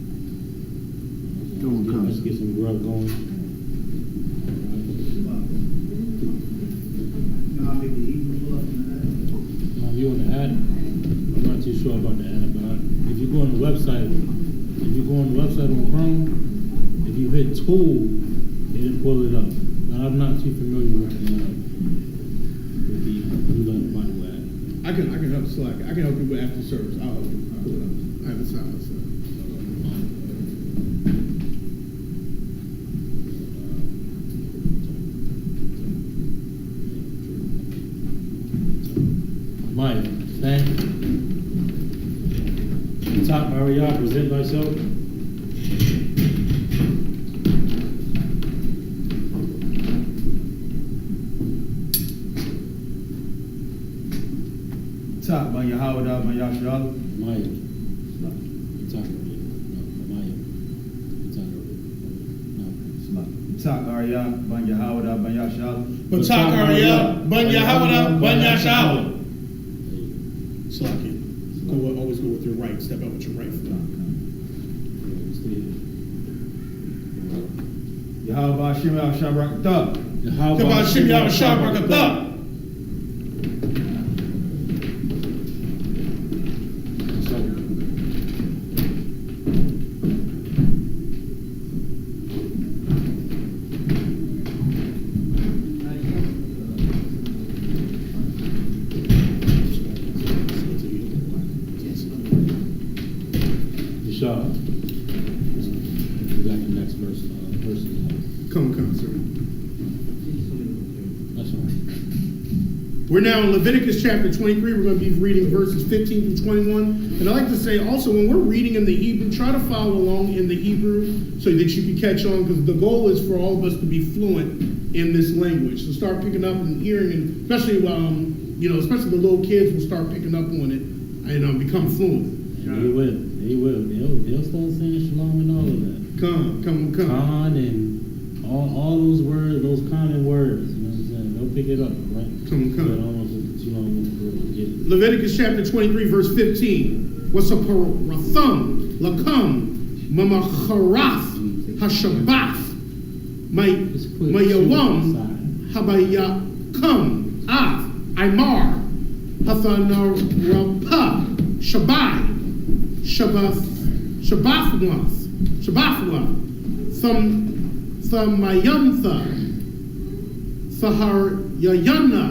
Let's get some grub going. You on the ad? I'm not too sure about the ad, but if you go on the website, on Chrome, if you hit tool, it'll pull it up. But I'm not too familiar with the Blue Letter Bible ad. I can help Slack. I can help you with after service. I'll help you pull it up. I have a silence. Maya, thank you. Top Ariya, present thyself. Top by Yahweh, by Yashua. Maya. Top Ariya, by Yahweh, by Yashua. Batak Ariya, Ban Yahawada, Ban Yashawah. Slack it. Always go with your right. Step out with your right foot. Yahweh Hashem Yahshabrakatah. Yahweh Hashem Yahshabrakatah. We're now in Leviticus chapter 23. We're going to be reading verses 15 through 21. And I like to say also, when we're reading in the Hebrew, try to follow along in the Hebrew so that you can catch on, because the goal is for all of us to be fluent in this language. So start picking up and hearing, and especially especially the little kids will start picking up on it and become fluent. And they will. They'll start saying shalom and all of that. Come. Khan and all those words, those common words. You know what I'm saying? They'll pick it up, right? Come. Get Leviticus chapter 23, verse 15. Wasaparathum lakum mamacharath hashabath mayawam habayakam af imar hathanarapa shabai shabathwa thamayamtha Saharyayana,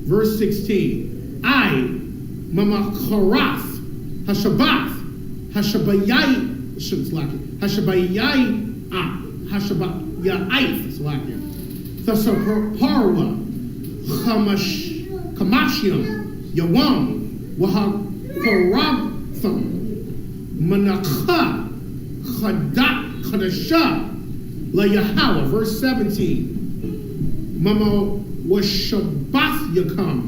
verse 16. I, Mamacharath, Hashabath, Hashabayai, Thasaparwa, Kamashiam, Yawam, Wahakarabtham, Manakha, Kadasha, La Yahweh, verse 17. Mama washabath yakam,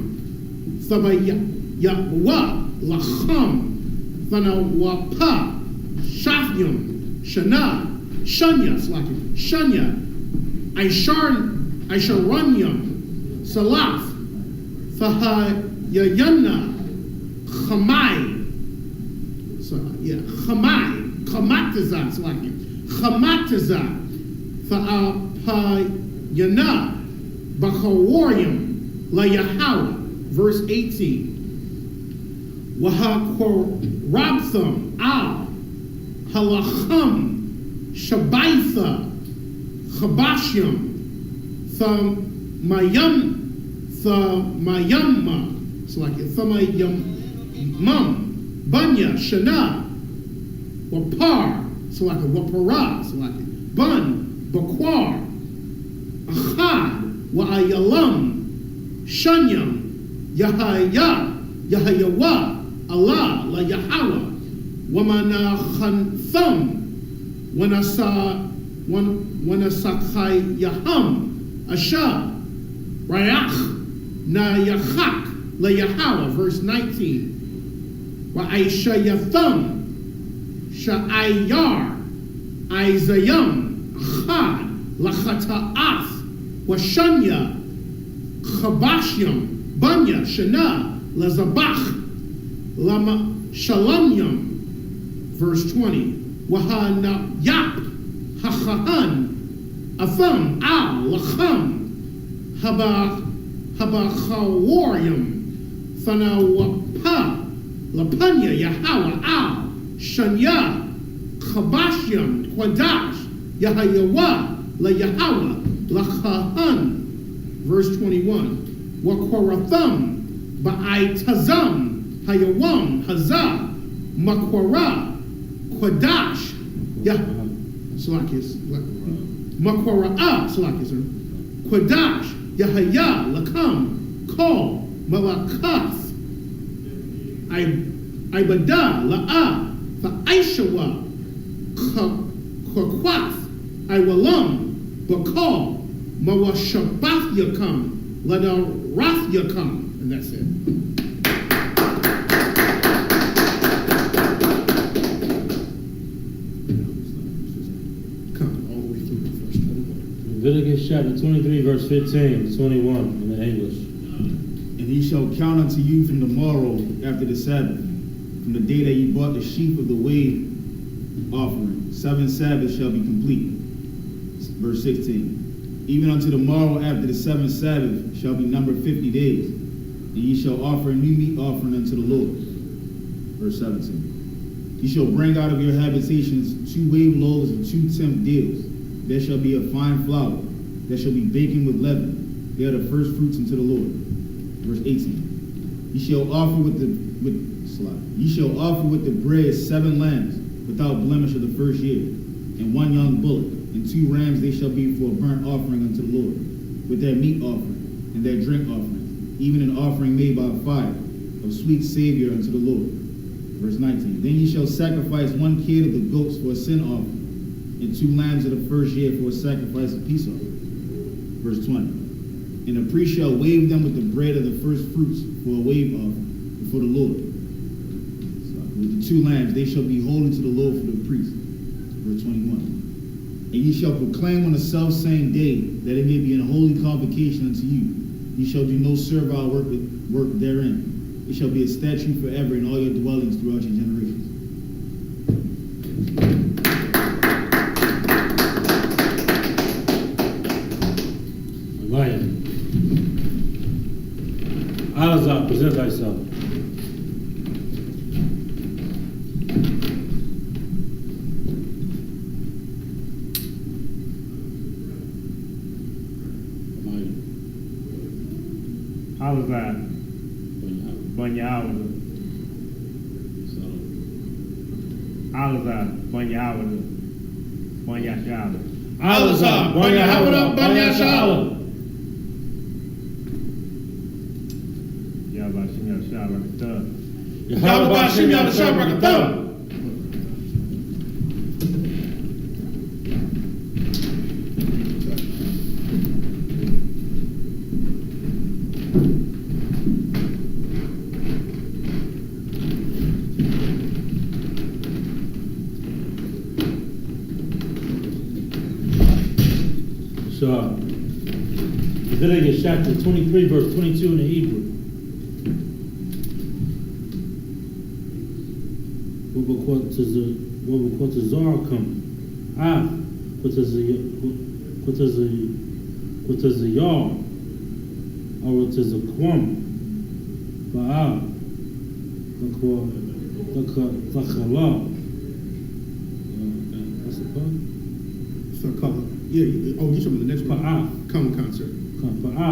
Thabayahwa lacham, Thanawapa, Shafyam, Shanya, Aisharanyam, Salaf, Thahayayana, Chamai. So Chamataza, Chamataza, Tha'apayana, Bachawarium, La Yahweh, verse 18. Wahakorabtham, Al, Halacham, Shabaitha, Chabashyam, Thamayamma, it's like it, Thamayamam, Banya, Shana, Wapar, it's like a Wapara, it's like it, Bun, Bakwar, Achad, Wa'ayalam, Shanyam, Yahayawa, Allah, La Yahweh, Wamanachantham, Wanasakhay Yaham, Asha, Rayach, Na Yachak, La Yahweh, verse 19. Ra'aishayatham, Sha'ayar, Aizayam, Achad, Lachata'ath, Washanya, Chabashyam, Banya, Shana, Lazabach, Lama Shalamyam, verse 20. Wahana Yap, Hachahan, Atham, Al, Lacham, Habachawarium, Thanawapa, Lapanya, Yahweh, Al, Shanya, Chabashyam, Quadash, Yahayawa, La Yahweh, Lachahan, verse 21. Wakwaratham, Ba'aitazam, Hayawam, Hazah, Makwara, Quadash, Makwara'a, Quadash, Yahaya, Lakam, Kol, Malakath, Ibada, La'a, Fa'aishawa, Kwakwath, Iwalam, Bakal, Mawashabath Yakam, Lada Rath Yakam, and that's it. Leviticus chapter 23, verse 15 to 21 in the English. And he shall count unto you from the morrow after the Sabbath, from the day that you brought the sheaf of the wave offering. 7 Sabbaths shall be complete. Verse 16. Even unto the morrow after the 7th Sabbath shall be numbered 50 days, and ye shall offer a new meat offering unto the Lord. Verse 17. Ye shall bring out of your habitations 2 wave loaves of 2 tenth deals. There shall be a fine flour, that shall be baking with leaven. They are the first fruits unto the Lord. Verse 18. Ye shall offer with the bread 7 lambs without blemish of the first year, and 1 young bullock, and 2 rams they shall be for a burnt offering unto the Lord, with their meat offering and their drink offering, even an offering made by fire of sweet savor unto the Lord. Verse 19. Then ye shall sacrifice 1 kid of the goats for a sin offering, and 2 lambs of the first year for a sacrifice of peace offering. Verse 20. And the priest shall wave them with the bread of the first fruits for a wave offering before the Lord. With the 2 lambs, they shall be holy to the Lord for the priest. Verse 21. And ye shall proclaim on the self-same day that it may be an holy convocation unto you. Ye shall do no servile work therein. It shall be a statute forever in all your dwellings throughout your generations. Lion. Alazar, present thyself. Alazar, Banya Alazar, Banya Shala. Alazar, Banya Hawada, Banya Shala. Yahweh Bashim Yahweh Brakatah. Leviticus chapter 23, verse 22 in the Hebrew. Wabakotazar come. Ah, what is a yar? Or what is a quam? Ba'a. Lakhala. What's it called? So call it. Yeah. Oh, you talking about the next one? Ba'a. Come concert. Ba'a.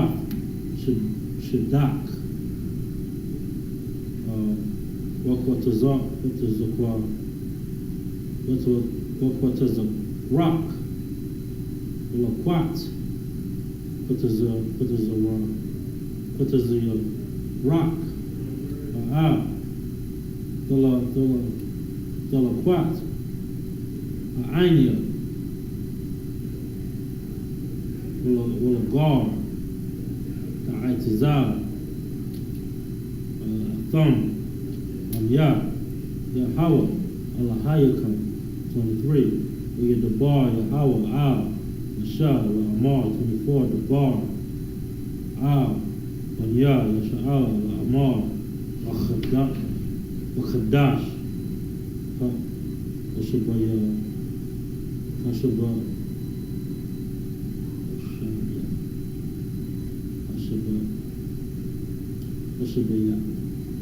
Shadak. What is a rock? What is a rock? Quat. Ainia. Will a gar. The Aitazal. Thumb. Yahweh, Allahayakam, 23. We get the bar, Yahweh, Al, Yashah, Amar, 24, the bar, Al, Yah, Yasha'al, Amar, Wachadash,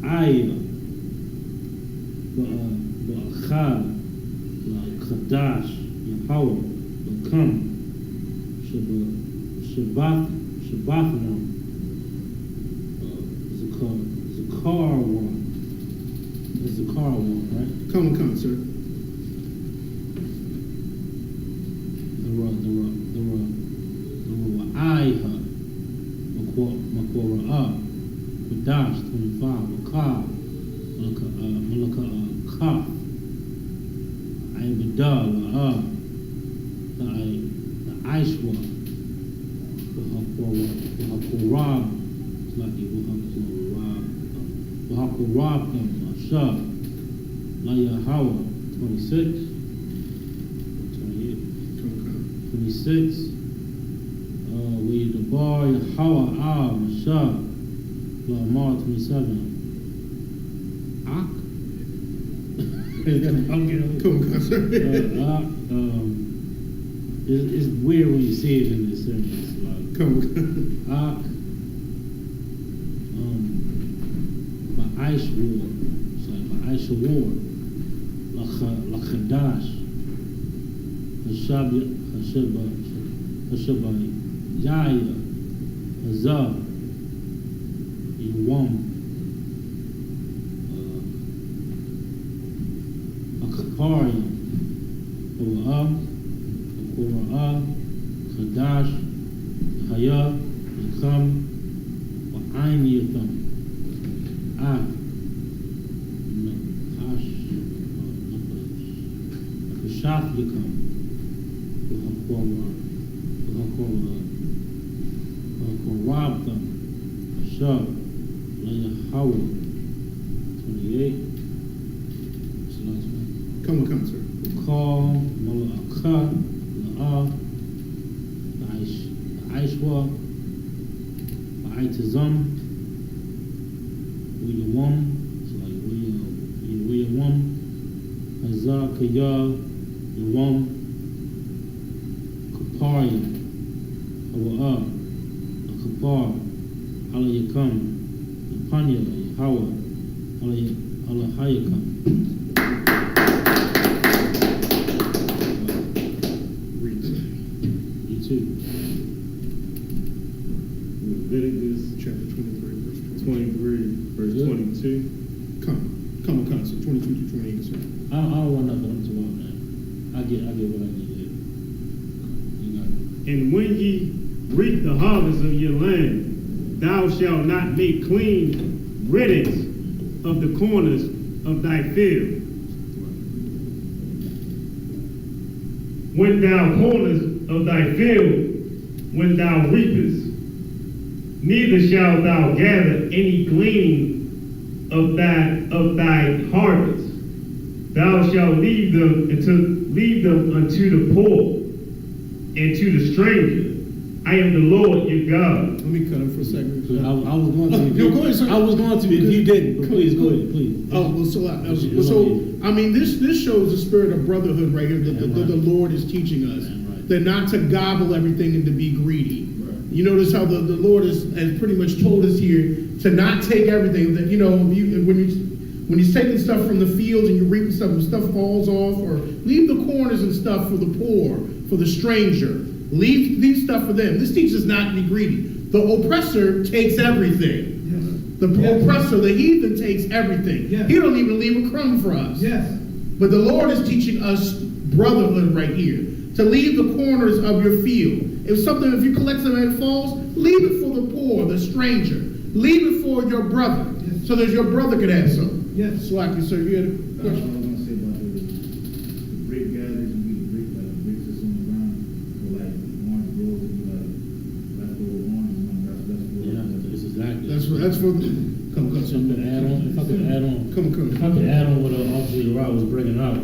Ayah, Ba'achad, Chadash, Yahweh, Bakam, Shabbatnam, Zakar one. It's the car one, right? Come concert. The Aiha, Makwara, Kadash, 25, Makar, Malaka, Kaf, Aibadal, the Aishwa, Wahakurab, Lucky Wahakurab, Shah, Laya Hawa, 26, 26, we the bar, Hawa, Shah, Lamar, 27. Ak? Come concert. It's weird when you see it in this sentence. Like, Come Ak, by Ice War. It's like by Ice War. Lachadash. Hashaba, Yaya, Hazah, Yuwam, Akapari, Oa, Akura, Chadash, Haya, Yakam, Wa'ain Yatam, Ak, Nakash, Nakashaf Yakam, Rabtam, Shah, Laya Hawa, 28. What's the last one? Come concert. Call, Malaka, La'a, Aishwa, Aitazam, Wiyawam, it's like Wiyawam, Hazar Kaya, Yawam, Kapaya, Hawa'a, Kapar, Allah Yakam, Yapanya, Yahawa, Allah Hayakam. You too. Leviticus Chapter 23, verse 23, verse 22. Come concert. 22 to 28. Sir. I don't want nothing to about that. I get what I need. You got it. And when ye reap the harvest of your land, thou shalt not make clean riddance of the corners of thy field. When thou corners of thy field, when thou reapest, neither shalt thou gather any gleaning of thy harvest. Thou shalt leave them unto the poor and to the stranger, I am the Lord your God. Let me cut him for a second. I was going to. No, go ahead, sir. I was going to if you didn't. But please, go ahead, please. Oh, well, so I mean, this shows the spirit of brotherhood right here that the Lord is teaching us. That not to gobble everything and to be greedy. You notice how the Lord has pretty much told us here to not take everything. That, you know, when he's taking stuff from the fields and you're reaping stuff and stuff falls off, or leave the corners and stuff for the poor, for the stranger. Leave stuff for them. This teaches us not to be greedy. The oppressor takes everything. Yes. The oppressor, the heathen, takes everything. Yes. He don't even leave a crumb for us. Yes. But the Lord is teaching us brotherhood right here. To leave the corners of your field. If you collect something and it falls, leave it for the poor, the stranger. Leave it for your brother. Yes. So that your brother could have some. Yes. Slacky, sir, you had a That's what I question? was gonna say about the grape gatherers and the grape, like grapes that's on the ground, or like orange groves and like leftover oranges and that's Yeah, it's exactly. That's for come. Something to add on. If I could add on. Come. If I could add on what Officer Rob was bringing up.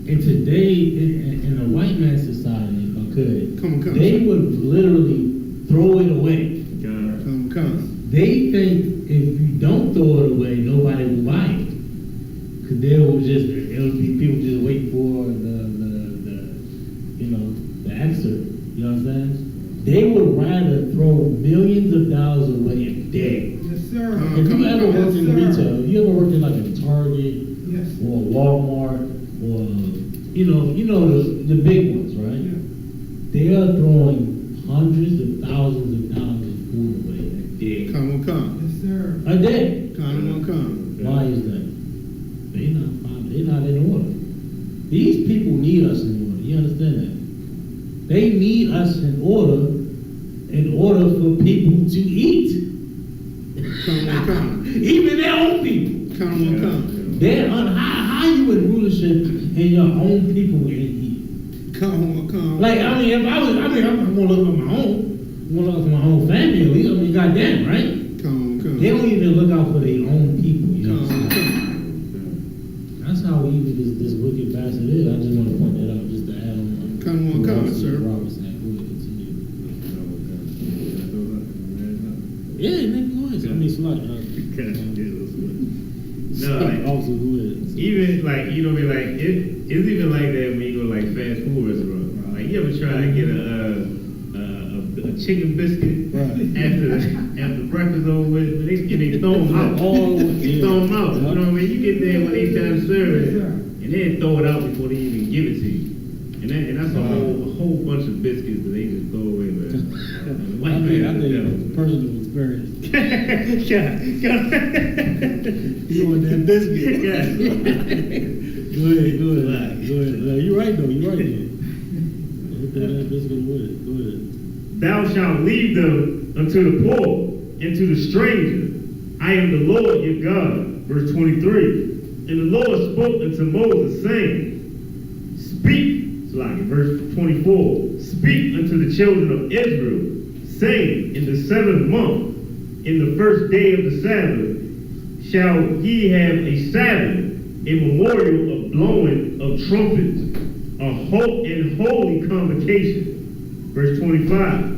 And today, in a white man's society, if I could, Come. they would literally throw it away. Come. They think if you don't throw it away, nobody will buy it. Because it'll be people just wait for the answer. You know what I'm saying? They would rather throw millions of dollars away a day. Yes, sir. If you ever worked in retail, if you ever worked in like a Target Yes. or Walmart or the big ones, right? Yeah. They are throwing hundreds of thousands of dollars of food away a day. Come. Yes, sir. A day. Come. Why is that? They're not in order. These people need us in order. You understand that? They need us in order for people to eat. Come. Even their own people. Come. They're how you in rulership and your own people will eat. Come. Like, I mean, I'm gonna look at my own. I'm gonna look at my own family at least. I mean, goddamn, right? Come. They don't even look out for their own people. You know what I'm saying? Come. That's how evil this wicked bastard is. I just want to point that out, just to add on. Come, sir. Robert said, go ahead, continue. Yeah, nigga, go ahead. I mean, it's like, No, like, also go ahead. even like it's even like that when you go like fast food restaurant. Like you ever try to get a chicken biscuit after breakfast over with, and they throw them out. They throw them out. You know what I mean? You get there when they done serving, and they throw it out before they even give it to you. And that's a whole bunch of biscuits that they just throw away, man. I think it's personal experience. You want that biscuit? Go ahead. You're right though. That biscuit with it. Go ahead. Thou shalt lead them unto the poor and to the stranger. I am the Lord your God. Verse 23. And the Lord spoke unto Moses, saying, Speak, verse 24. Speak unto the children of Israel, saying, In the 7th month, in the first day of the Sabbath, shall ye have a Sabbath, a memorial of blowing of trumpets, and holy convocation. Verse 25.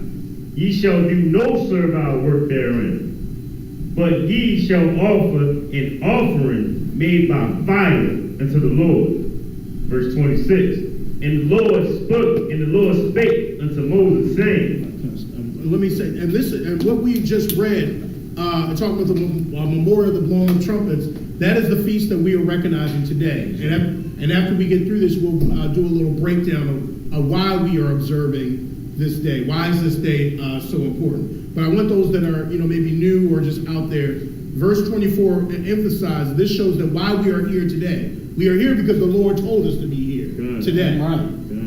Ye shall do no servile work therein, but ye shall offer an offering made by fire unto the Lord. Verse 26. And the Lord spake unto Moses, saying, Let me say, and what we just read, talking about the memorial of the blowing of trumpets, that is the feast that we are recognizing today. And after we get through this, we'll do a little breakdown of why we are observing this day. Why is this day so important? But I want those that are maybe new or just out there. Verse 24 emphasizes this shows that why we are here today. We are here because the Lord told us to be here today. Right.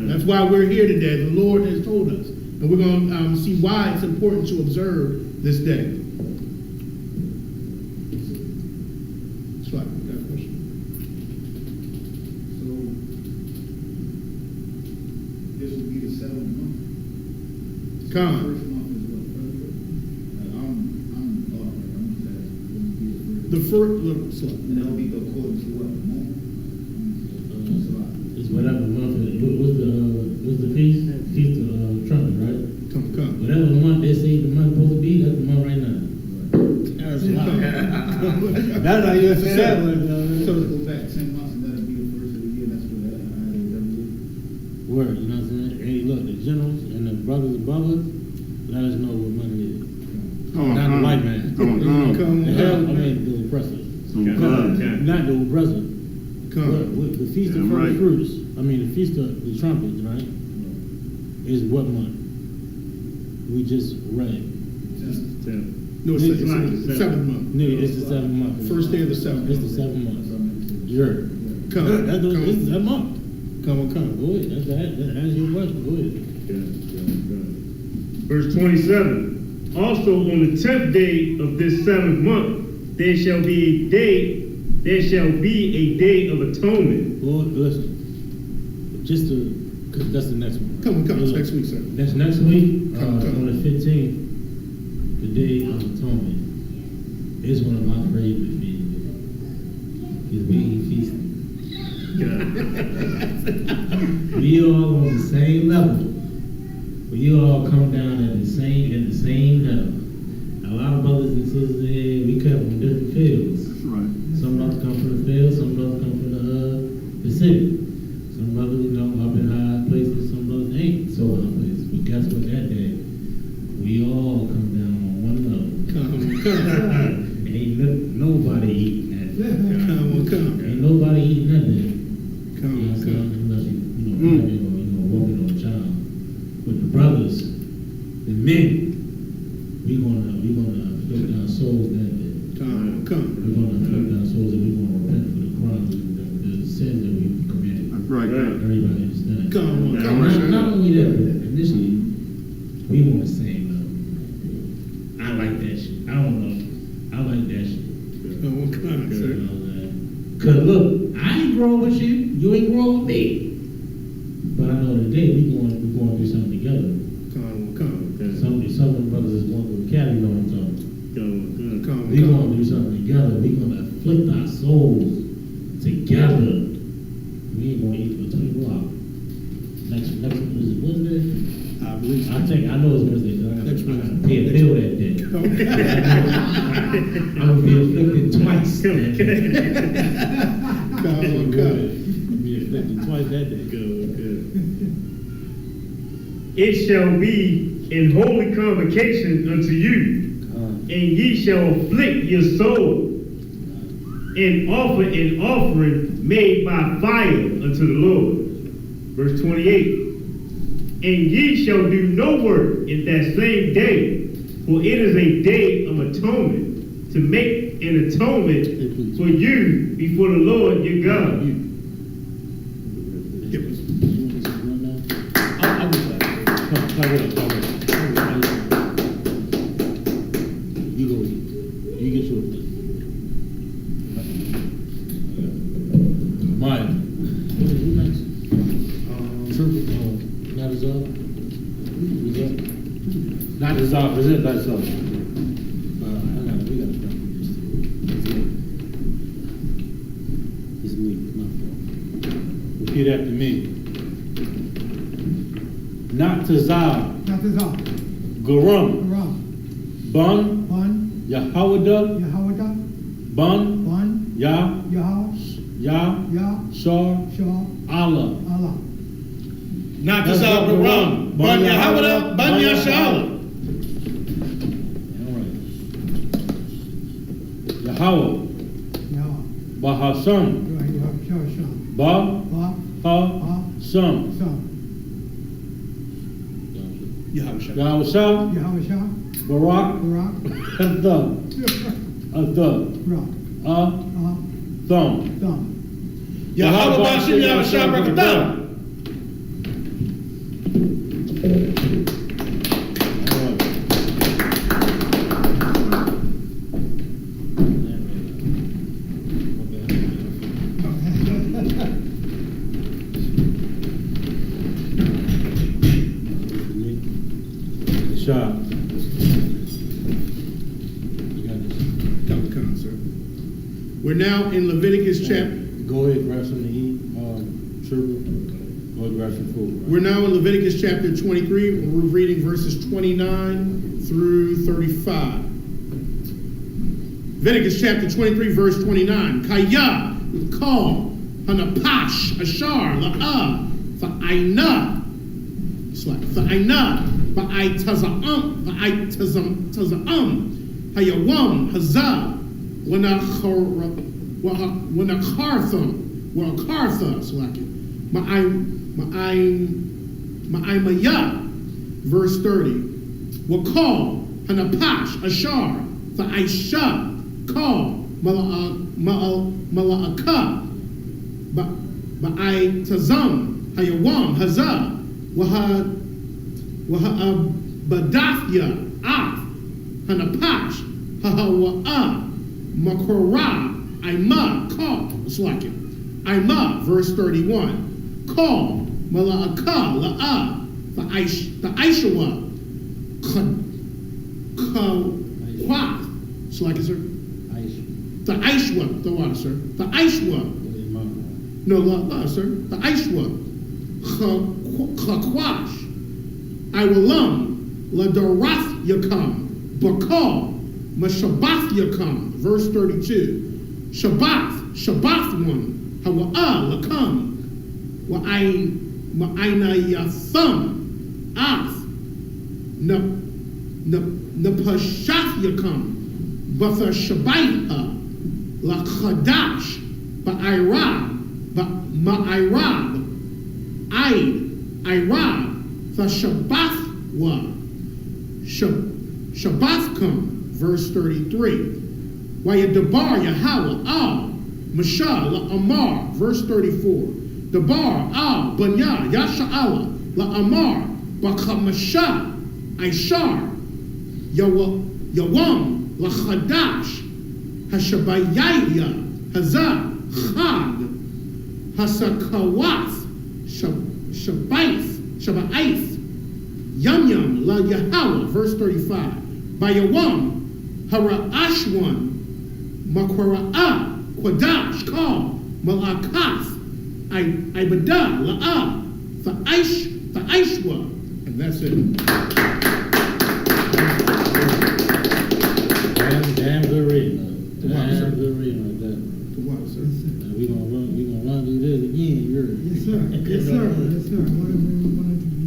That's why we're here today. The Lord has told us. And we're going to see why it's important to observe this day. Swag, you got a question? So, this will be the 7th month. Come. First month is what? I'm The first, look, slow. and that'll be according to what? It's whatever month. What's the feast? Feast of Trumpets, right? Come. got 10 months, and that'll be the first of the year. That's what I had every year. Word, you know what I'm saying? Hey, look, the generals and the brothers, let us know what money is. Not the white man. The hell, I mean, the oppressor. Not the oppressor. What, the Feast of First Fruits, the Feast of the Trumpets, right? Is what month? We just read. No, it's the 7th month. Nigga, it's the 7th month. First day of the 7th month. It's the 7th month. You heard. Come. It's the 7th month. Come on. Go ahead. That's your question. Go ahead. Verse 27. Also on the 10th day of this 7th month, there shall be a day of atonement. Lord, listen. Because that's the next one. Come. It's next week, sir. That's next week. Come. On the 15th, the Day of Atonement. It's one of my favorite days. Because we ain't feasting. We all on the same level. We all come down in the same level. A lot of brothers and sisters in here, we come from different fields. That's right. Some brothers come from the field, some brothers come from the city. Some brothers, up in high places, some brothers ain't so high places. But guess what, that day, we all come down on one level. Ain't nobody eating that. Come. Ain't nobody eating that day. Come. Unless you walking on a child. But the brothers, the men, we gonna afflict our souls that day. Come. We're gonna afflict our souls and we're gonna repent for the crimes and the sins that we've committed. That's right. Everybody understand? Come. Not only that, but initially, we want the same level. I like that shit. I don't know. I like that shit. Come, sir. Cause look, I ain't growing with you ain't growing with me. But I know today we're going through something together. Come. Some of the brothers is going through a Cali, you know what I'm talking about. Come. We're going to do something together. We're going to afflict our souls together. We ain't going to eat for 20 o'clock. Next is it Wednesday? I believe so. I know it's Wednesday. I got to pay a bill that day. I'm going to be afflicted twice. Come. Be afflicted twice that day. It shall be in holy convocation unto you, and ye shall afflict your soul, and offer an offering made by fire unto the Lord. Verse 28. And ye shall do no work in that same day, for it is a day of atonement, to make an atonement for you before the Lord your God. You go eat. You get yours. Maya. Who next? Not Isupk. Not Isupk. Is it? That's all. We got to stop this. It's me. My fault. Repeat after me. Not to Zah. Garum. Bun. Yahawada. Bun. Yah. Shar. Allah. Not to Zah Garam. Ban Yahawada. Ban Yashala. All right. Yahweh. Bahasam. Bahasam. Yahweh. Barak. Thumb. Yahweh Bashim Yahweh Barakatam. Shot. Come, sir. We're now in Leviticus chapter. Go ahead, grab something to eat. Trooper. Go ahead, grab some food. Right? We're now in Leviticus chapter 23. We're reading verses 29 through 35. Leviticus chapter 23, verse 29. Kaya call, hanapash, ashar, la'a, fa'aina, fa'aina, fa'aitaza'am, hayawam, hazah, wanakartha, ma'aimaya, verse 30. Wakal, hanapash, ashar, fa'aisha, call, mala'aka, ba'ai tazam, hayawam, hazah, waha'abadathya, af, hanapash, hahawa'a, makora, aima, call, aima, verse 31, call, mala'aka, la'a, fa'aishawa, kawah, sir. The Aishwa, the water, sir. The Aishwa. No, la, sir. The Aishwa. Chakwash. I will la darath yakam. Bakal. Mashabath yakam. Verse 32. Shabbath one. Hawa'ah lakam. Wa'aina yatham. Af. Napashath yakam. Batha Shabaiha. La Chadash, Ba'irab, Ma'irab, Irab, the Shabbathwa, Shabbathkum, verse 33. Wayadabar Yahweh, Al, Mashah, La Amar, verse 34. Dabar, Al, Banya, Yasha'ala, La Amar, Bakamasha, Aishar, Yawam, La Chadash, Hashabayaya, Hazah, Chag, Hasakawath, Shabaith, Yam, La Yahweh, verse 35. Bayawam, Hara'ashwan, Makwara'a, Kwadash, Kal, Malakath, Ibadah, La'a, Fa'aishwa. And that's it. Damn good reading. Damn good reading right there. The water, sir. Now we gonna run through this again. Yes, sir. Yes, sir. Yes, sir.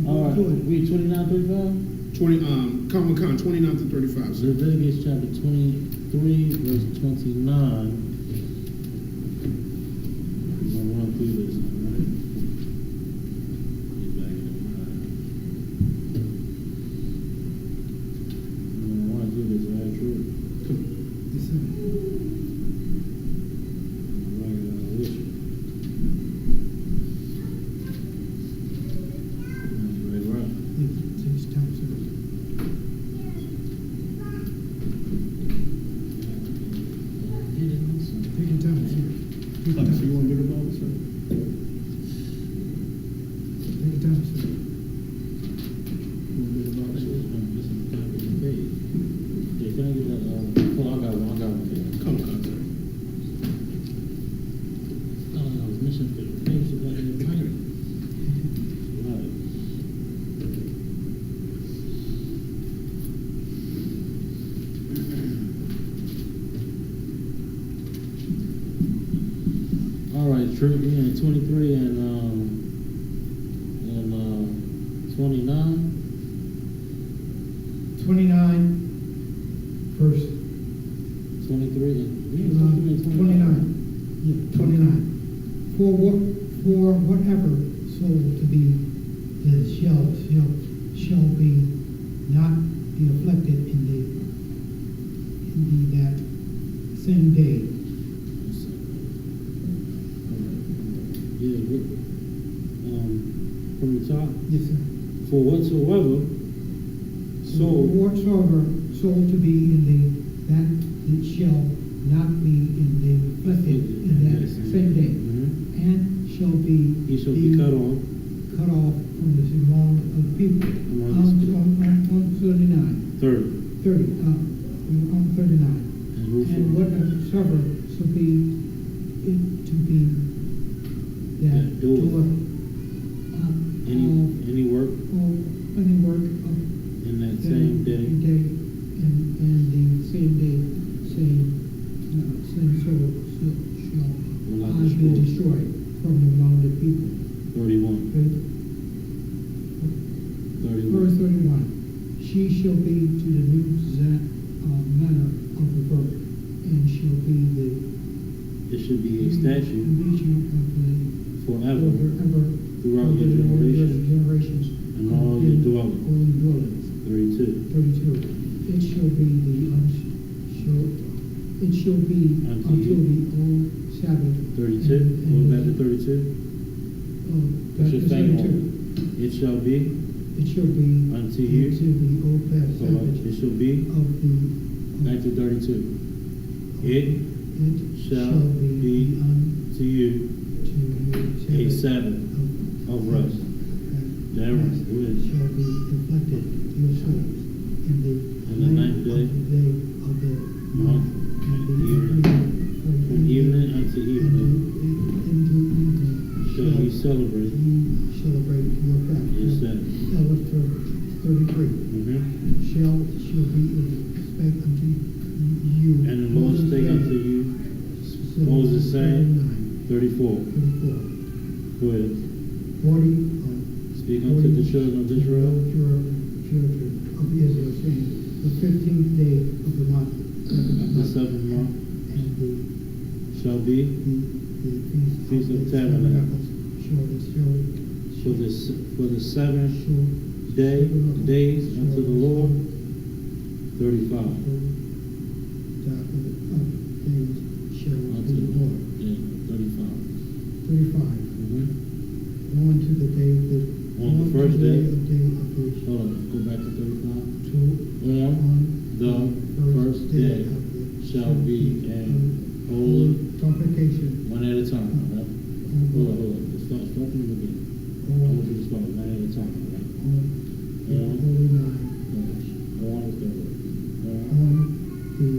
All right. Read 29, 35. Common Con 29 to 35, sir. Leviticus chapter 23, verse 29. We're gonna run through this, all right? Get back in the mind. We're gonna run through this, right? True. Yes, sir. Take time, sir. Take your time, sir. Take your time. So you want to get about it, sir? Take your time, sir. You want to get about it, sir? Yeah, can I get that? Oh, I got one. Common Con, sir. I was missing the page of that in the title. Right. All right, true. Yeah, 23 and 29. 29, verse 23 and 29. Yeah, 29. For whatever soul to be is shall be not be afflicted in that same day. Yeah, from the top. Yes, sir. For whatsoever soul Whatsoever soul to be in that it shall not be afflicted in that same day, and shall be he shall be cut off from the among of the people. On 39. 30. 30. On 39. And whatsoever shall be it to be that doeth any work in that same day, and the same day, same soul shall I Right, from among the people. 31. Okay? 31. Verse 31. She shall be to the new manner of the birth, and shall be the It should be a statute condition of the forever forever throughout your generations and all your dwellings. All your dwellings. 32. 32. It shall be it shall be until the old Sabbath. 32. Go back to 32. That's It should say on. It shall be It shall be unto you. until the old Sabbath It shall be of the back to 32. It shall be unto to you you a Sabbath of rest. That rest. Go ahead. shall be reflected your souls in the ninth day of the month, and the from evening unto evening into evening shall ye celebrate ye celebrate your fast. your Sabbath. That was for 33. Shall be expect unto you. And the Lord spake unto you, Moses saying, 34. 34. Go ahead. 40. Speak unto the children of Israel. Children of Israel, saying, the 15th day of the month, Of the seventh month and the shall be Feast of Tabernacles. Shall for the seventh days unto the Lord. 35. Days shall Unto be the the Lord. Yeah, 35. 35. On to the day On the first day. of the Hold on, go back to 35. on On the first day shall be an holy. convocation. One at a time, all right? Hold on. Start from the beginning. I want you to start one at a time, all right? On holy night. On is the word. On the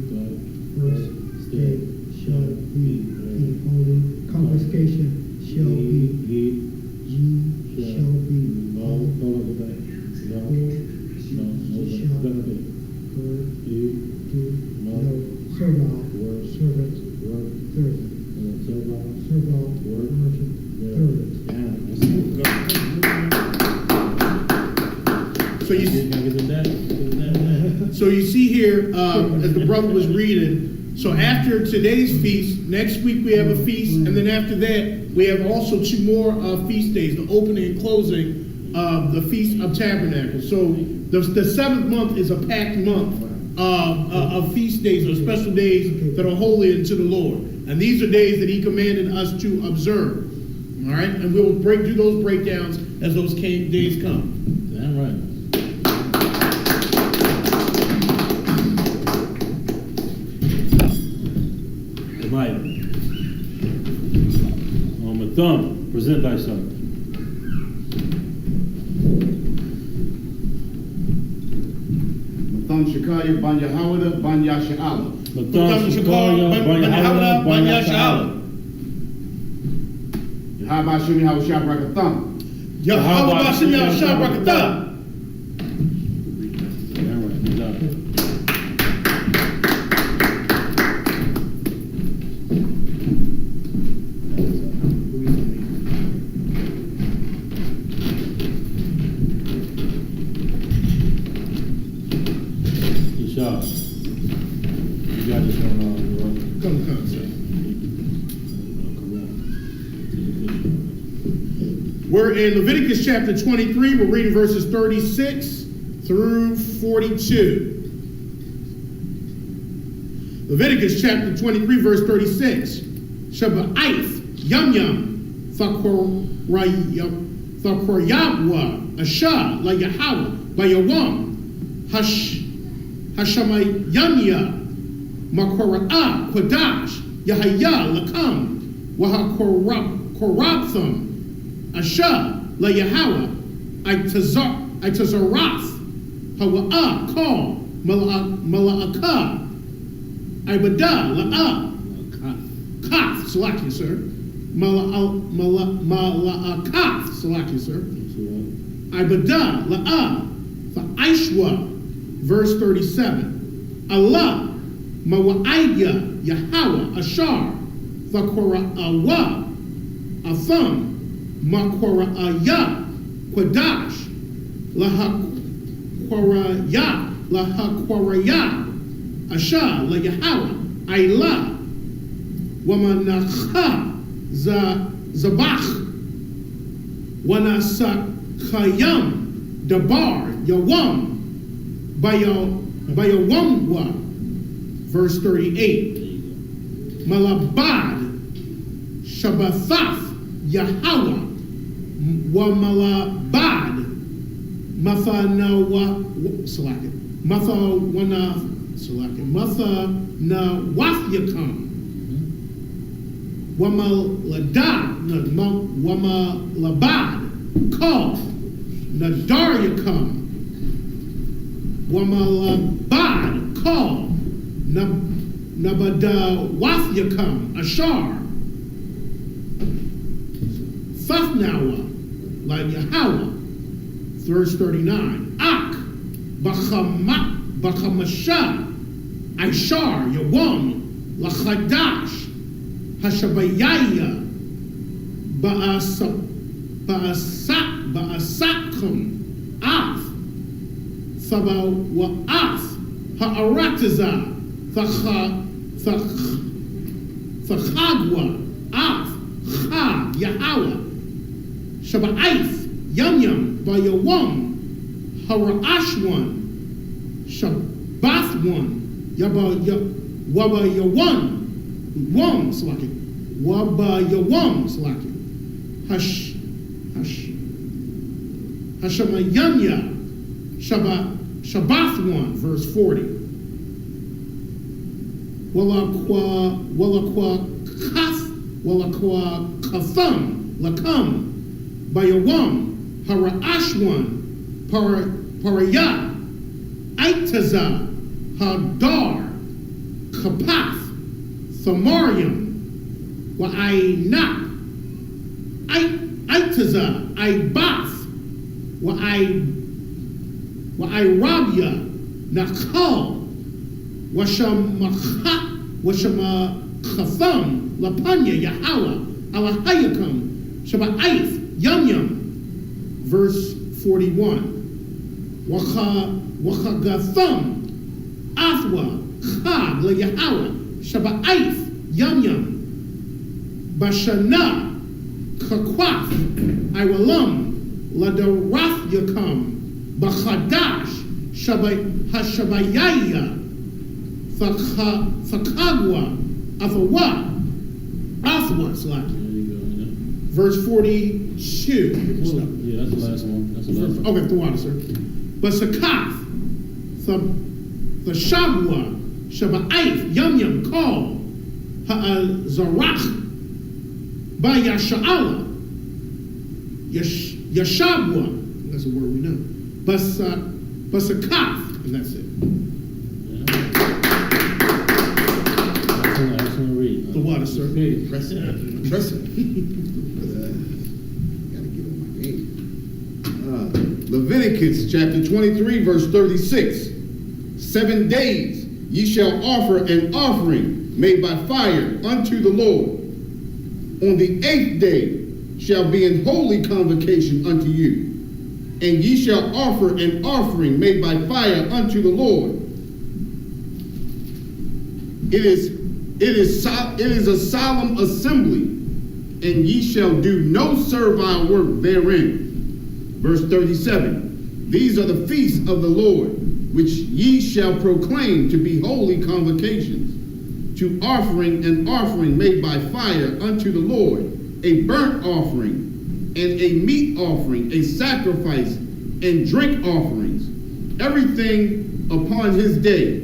first day shall be the holy convocation. Shall be ye shall be all Hold on, go back. No, shall go back. serve all servants Work. servant serve all Work. merchant servant. So you see here, as the brother was reading, so after today's feast, next week we have a feast, and then after that, we have also two more feast days, the opening and closing of the Feast of Tabernacles. So the seventh month is a packed month of feast days or special days that are holy unto the Lord. And these are days that he commanded us to observe. All right, and we'll do those breakdowns as those days come. Damn right. The Bible. On my thumb, present thyself. Matham Shikaya Ban Yahawada Ban Yasha'ala. Matham Shikaya Ban Yahawada Ban Yasha'ala. Yahaba Shimi Hawashab Rakatham. Yahweh Bashim Yahshua Barakatah. Damn right, good job. Ishaq, you got this one on, bro. Come, sir. We're in Leviticus chapter 23. We're reading verses 36 through 42. Leviticus chapter 23, verse 36. Shaba'ith, Yum Yum, Thakoryabwa, Asha, La Yahawah, Bayawam, Hashamay Yanya, Makora'ah, Kodash, Yahaya, Lakam, Wahakorabtham, Asha, La Yahawah, Itazarath, Hawa'ah, Kal, Mala'akah, Ibadah, La'ah, Kath, Salaki, sir. Mala'akath, Salaki, sir. Ibadah, La'ah, Fa'ishwa, verse 37. Allah, Mawa'ayya, Yahawah, Ashar, Thakora'awa, Atham, Makwara'aya, Quadash, Lahakwaraya, Asha, Layahawa, Ayla, Wamanacha, Zabach, Wanasakayam, Dabar, Yawam, Bayawamwa, verse 38. Malabad, Shabbathaf, Yahweh, Wamalabad, Mathanawathyakam, Wamalabad, Kal, Nadaryakam, Wamalabad, Kal, Nabadawathyakam, Ashar, Thafnawa, like Yahweh, verse 39. Ak, Bachamasha, Ishar, Yawam, Lachadash, Hashabayaya, Ba'asakam, Af, Thabawa'af, Ha'arataza, Thachagwa, Af, Chag, Yahweh, Shaba'if, Yum, Bayawam, Hara'ashwan, Shabbathwan, Waba Yawan, Wam, Slaki, Waba Yawam, Slaki, Hashamayanya, Shabbathwan, verse 40. Walakwa Katham, Lakam, Bayawam, Hara'ashwan, Paraya, Aitaza, Hadar, Kapath, Thamarium, Wa'ainak, Aitaza, Aibath, Wa'airabia, Nakal, Washamachatham, Lapanya, Yahweh, Alahayakam, Shaba'if, Yum, verse 41. Wachagatham, Athwa, Chag, LaYahweh, Shaba'if, Yum, Bashana, Kakwaf, Iwalam, Ladarath Yakam, Bachadash, Hashabayaya, Thakagwa, Athawa, Slaki. Verse 42. Yeah, that's the last one. That's the last one. Okay, the water, sir. But Sakath, the Shabwa, Shaba'if, Yum, Kal, Ha'azarach, Bayasha'ala, Yashabwa, that's a word we know. Basakath, and that's it. That's one read. The water, sir. Press it. Press it. Gotta get on my game. Leviticus chapter 23, verse 36. 7 days ye shall offer an offering made by fire unto the Lord. On the 8th day shall be an holy convocation unto you. And ye shall offer an offering made by fire unto the Lord. It is a solemn assembly, and ye shall do no servile work therein. Verse 37, these are the feasts of the Lord, which ye shall proclaim to be holy convocations, to offering an offering made by fire unto the Lord, a burnt offering, and a meat offering, a sacrifice, and drink offerings, everything upon his day.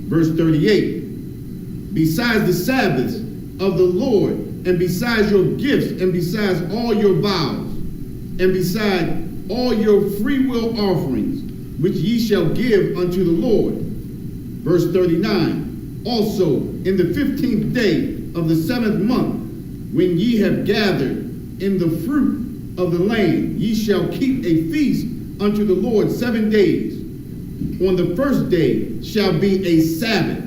Verse 38, besides the Sabbaths of the Lord, and besides your gifts, and besides all your vows, and beside all your free will offerings, which ye shall give unto the Lord. Verse 39, also in the 15th day of the 7th month, when ye have gathered in the fruit of the land, ye shall keep a feast unto the Lord 7 days. On the 1st day shall be a Sabbath,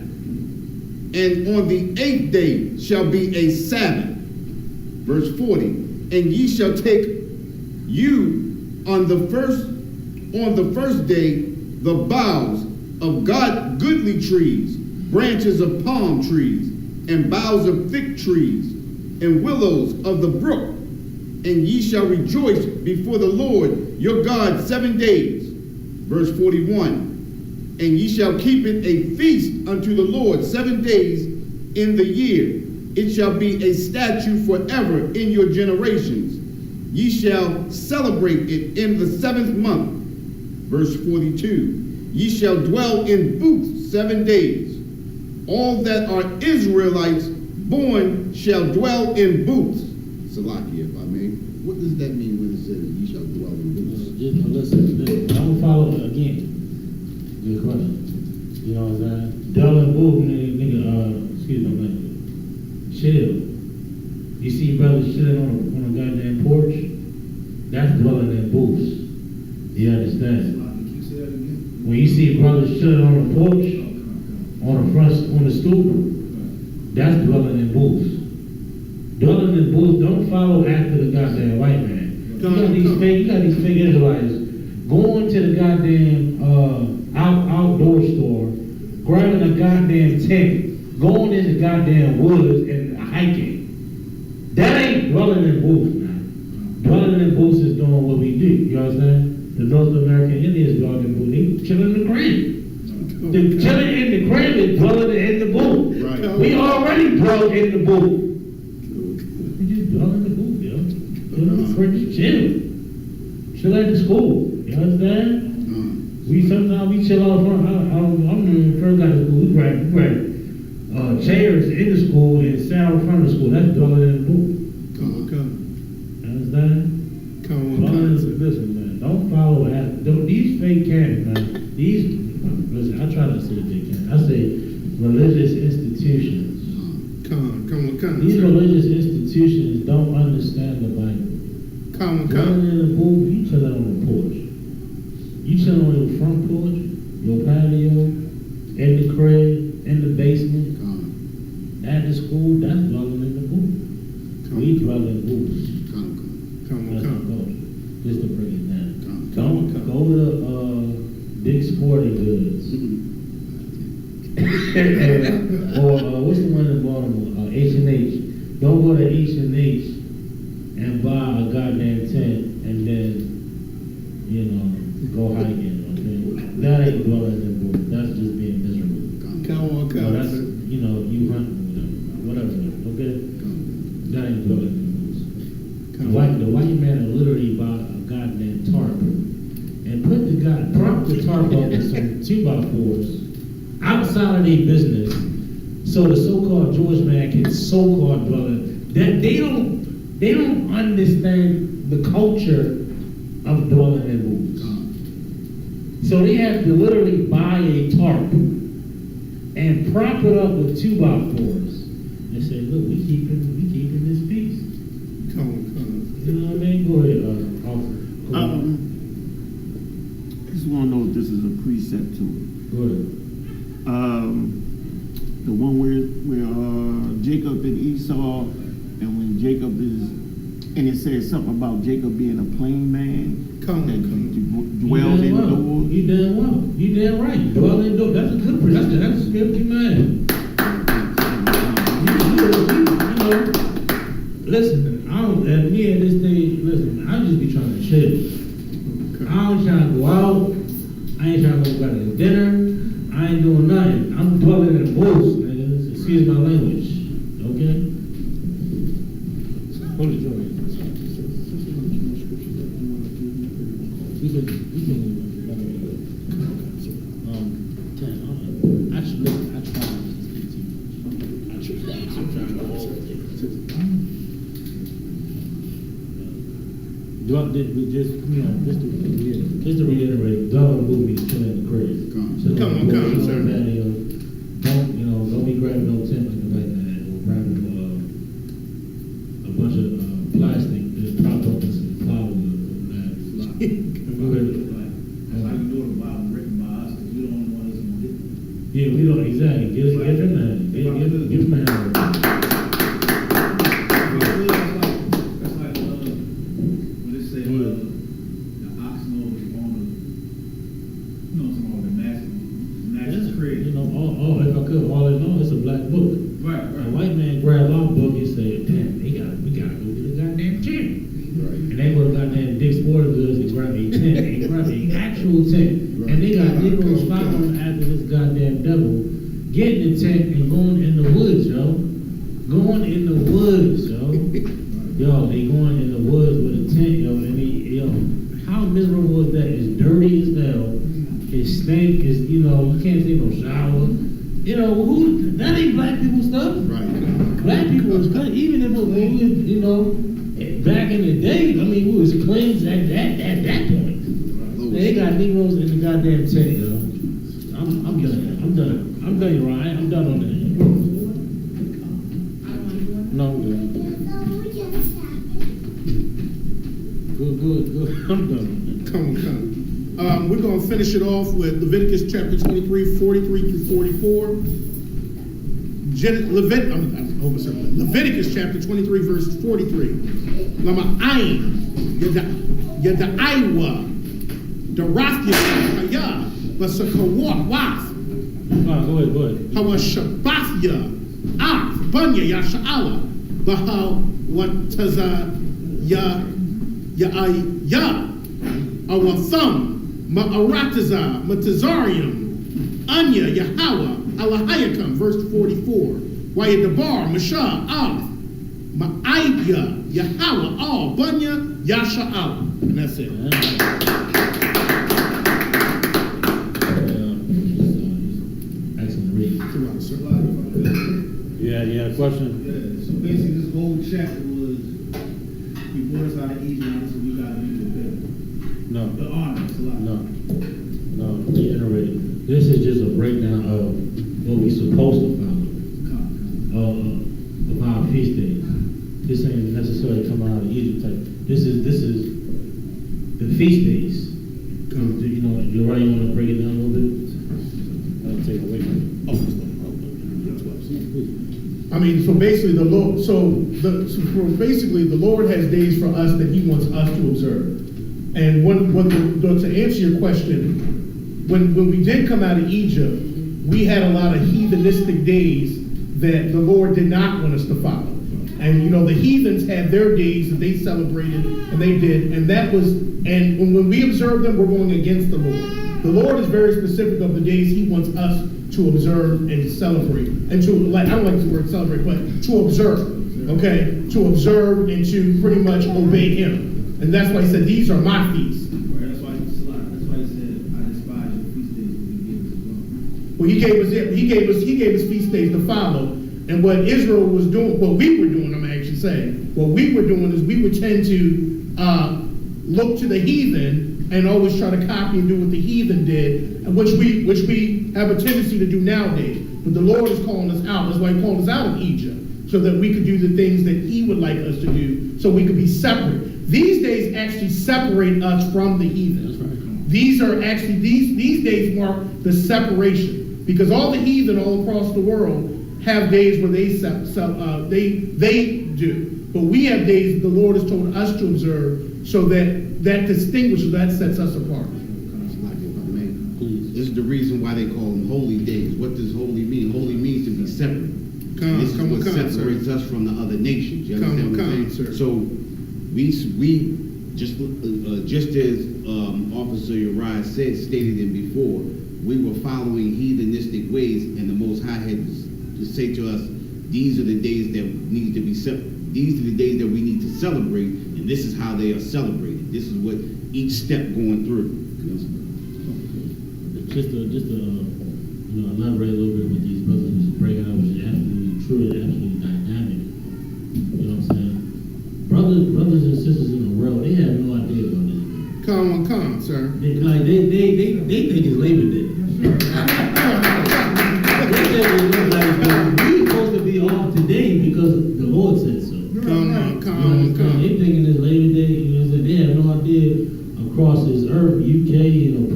and on the 8th day shall be a Sabbath. Verse 40, and ye shall take you on the first day the boughs of goodly trees, branches of palm trees, and boughs of thick trees, and willows of the brook, and ye shall rejoice before the Lord your God 7 days. Verse 41, and ye shall keep it a feast unto the Lord 7 days in the year. It shall be a statute forever in your generations. Ye shall celebrate it in the 7th month. Verse 42, ye shall dwell in booths 7 days. All that are Israelites born shall dwell in booths. Salakia, if I may. What does that mean when it says ye shall dwell in booths? Listen, don't follow again. Good question. You know what I'm saying? Dwell in booths, nigga, excuse my language. Chill. You see brothers chilling on a goddamn porch? That's dwelling in booths. You understand? When you see brothers chilling on the porch, on the stoop, that's dwelling in booths. Dwelling in booths, don't follow after the goddamn white man. You got these fake Israelites going to the goddamn outdoor store, grabbing a goddamn tent, going in the goddamn woods and hiking. That ain't dwelling in booths, man. Dwelling in booths is doing what we do. You understand? The North American Indians dwelling in booths. They chilling in the crib. The chilling in the crib is dwelling in the booth. Right. We already dwell in the booth. We just dwell in the booth, yo. Chill at the school. You understand? Sometimes we chill out front. I'm the first guy to school. We grab chairs in the school and sit out in front of the school. That's dwelling in the booth. Come. You understand? Listen, man. Don't follow these fake camps, man. Listen, I try to say they can. I say religious institutions. These religious institutions don't understand the Bible. Chilling in the booth, you chilling on the porch. You chilling on your front porch, your patio, in the crib, in the basement, at the school. That's dwelling in the booth. We dwell in booths. Just to bring it down. Don't go to Big Sporting Goods. or what's the one in Baltimore? H&H. Don't go to H&H and buy a goddamn tent and then, go hiking. Okay? That ain't dwelling in booth. That's just being miserable. Come on. That's, you hunting whatever. Okay? That ain't dwelling in booths. The white man will literally buy a goddamn tarp and prop the tarp up with some 2x4s outside of their business, so the so-called Jewish man can so-called dwell in. That they don't understand the culture of dwelling in booths. So they have to literally buy a tarp and prop it up with 2x4s. They say, look, we keeping this peace. Come. You know what I mean? Go ahead, officer. I just want to know if this is a precept to it. Go ahead. The one where Jacob and Esau, and when Jacob and it says something about Jacob being a plain man. Come. Dwells indoors. You damn well. You damn right. Dwell indoors. That's a good precept. That's a scripture, man. Listen, at me at this stage, listen, I just be trying to chill. I ain't trying to go out. I ain't trying to go to dinner. I ain't doing nothing. I'm dwelling in the booth, nigga. Excuse my language. Okay? Hold it, Joey. Just to reiterate, dog movies chilling in the crib. Come on, sir. Don't be grabbing no tent like the white man, or grabbing a bunch of plastic just propped up in some plywood. How you doing about written by us? Because you don't want us to get them. Yeah, we don't exactly. Give him that. Give him that. tent. And they go to goddamn Dick's Sporting Goods and grab a tent, and grab an actual tent. And they got Negroes following after this goddamn devil, getting the tent and going in the woods, yo. Going in the woods, yo. Yo, they going in the woods with a tent, yo. And yo, how miserable is that? It's dirty as hell. It stink. It's, you know, you can't take no shower. You know, that ain't black people stuff. Right. Black people was clean, even if we was, you know, back in the day, I mean, we was clean at that point. They got Negroes in the goddamn tent, yo. I'm done, you Ryan. I'm done on that. No, I'm good. Good. I'm done on that. Come. We're going to finish it off with Leviticus chapter 23, 43 through 44. Leviticus chapter 23, verse 43. Lama ayin, yada Iowa, the Rathya, Haya, Basakawat, Wath. Go ahead. Hawa Shabathya, Banya, Yasha'ala, Baha, Wataza, Ya, Awatham, Ma'arataza, Matazarium, Anya, Yahweh, Alahayakam, verse 44. Wayadabar, Mashah, Ma'aibya, Yahweh, Banya, Yasha'ala. And that's it. Excellent read. Yeah, you had a question? Yeah, so basically this whole chapter was, he brought us out of Egypt, so we gotta be prepared. No. The honor, it's a lot. No, reiterate. This is just a breakdown of what we're supposed to follow. Of our feast days. This ain't necessarily coming out of Egypt type. This is the feast days. You know, you're right, you want to break it down a little bit? I'll take it away from you. I mean, so basically the Lord, basically the Lord has days for us that He wants us to observe. And to answer your question, when we did come out of Egypt, we had a lot of heathenistic days that the Lord did not want us to follow. And you know, the heathens had their days that they celebrated, and they did, and when we observe them, we're going against the Lord. The Lord is very specific of the days He wants us to observe and celebrate, and I don't like the word celebrate, but to observe, okay? To observe and to pretty much obey Him. And that's why He said, these are my feasts. That's why He said, I despise your feast days, Well, He gave us feast days to follow. And what Israel was doing, what we were doing, I'm actually saying, what we were doing is we would tend to look to the heathen and always try to copy and do what the heathen did, which we have a tendency to do nowadays. But the Lord is calling us out. That's why He called us out of Egypt, so that we could do the things that He would like us to do, so we could be separate. These days actually separate us from the heathen. That's right. These are actually, these days mark the separation, because all the heathen all across the world have days where they do. But we have days that the Lord has told us to observe, so that distinguishes, that sets us apart. This is the reason why they call them holy days. What does holy mean? Holy means to be separate. This is what separates us from the other nations. You understand what I'm saying? So we just as Officer Uriah stated it before, we were following heathenistic ways, and the Most High had to say to us, these are the days that need to be these are the days that we need to celebrate, and this is how they are celebrated. This is what each step going through. Just to elaborate a little bit with these brothers was breaking out, which is absolutely true and absolutely dynamic. You know what I'm saying? Brothers and sisters in the world, they have no idea about this. Come on, sir. They think it's Labor Day. We're supposed to be off today because the Lord said so. Come on. They thinking it's Labor Day. You know, they have no idea across this earth, UK,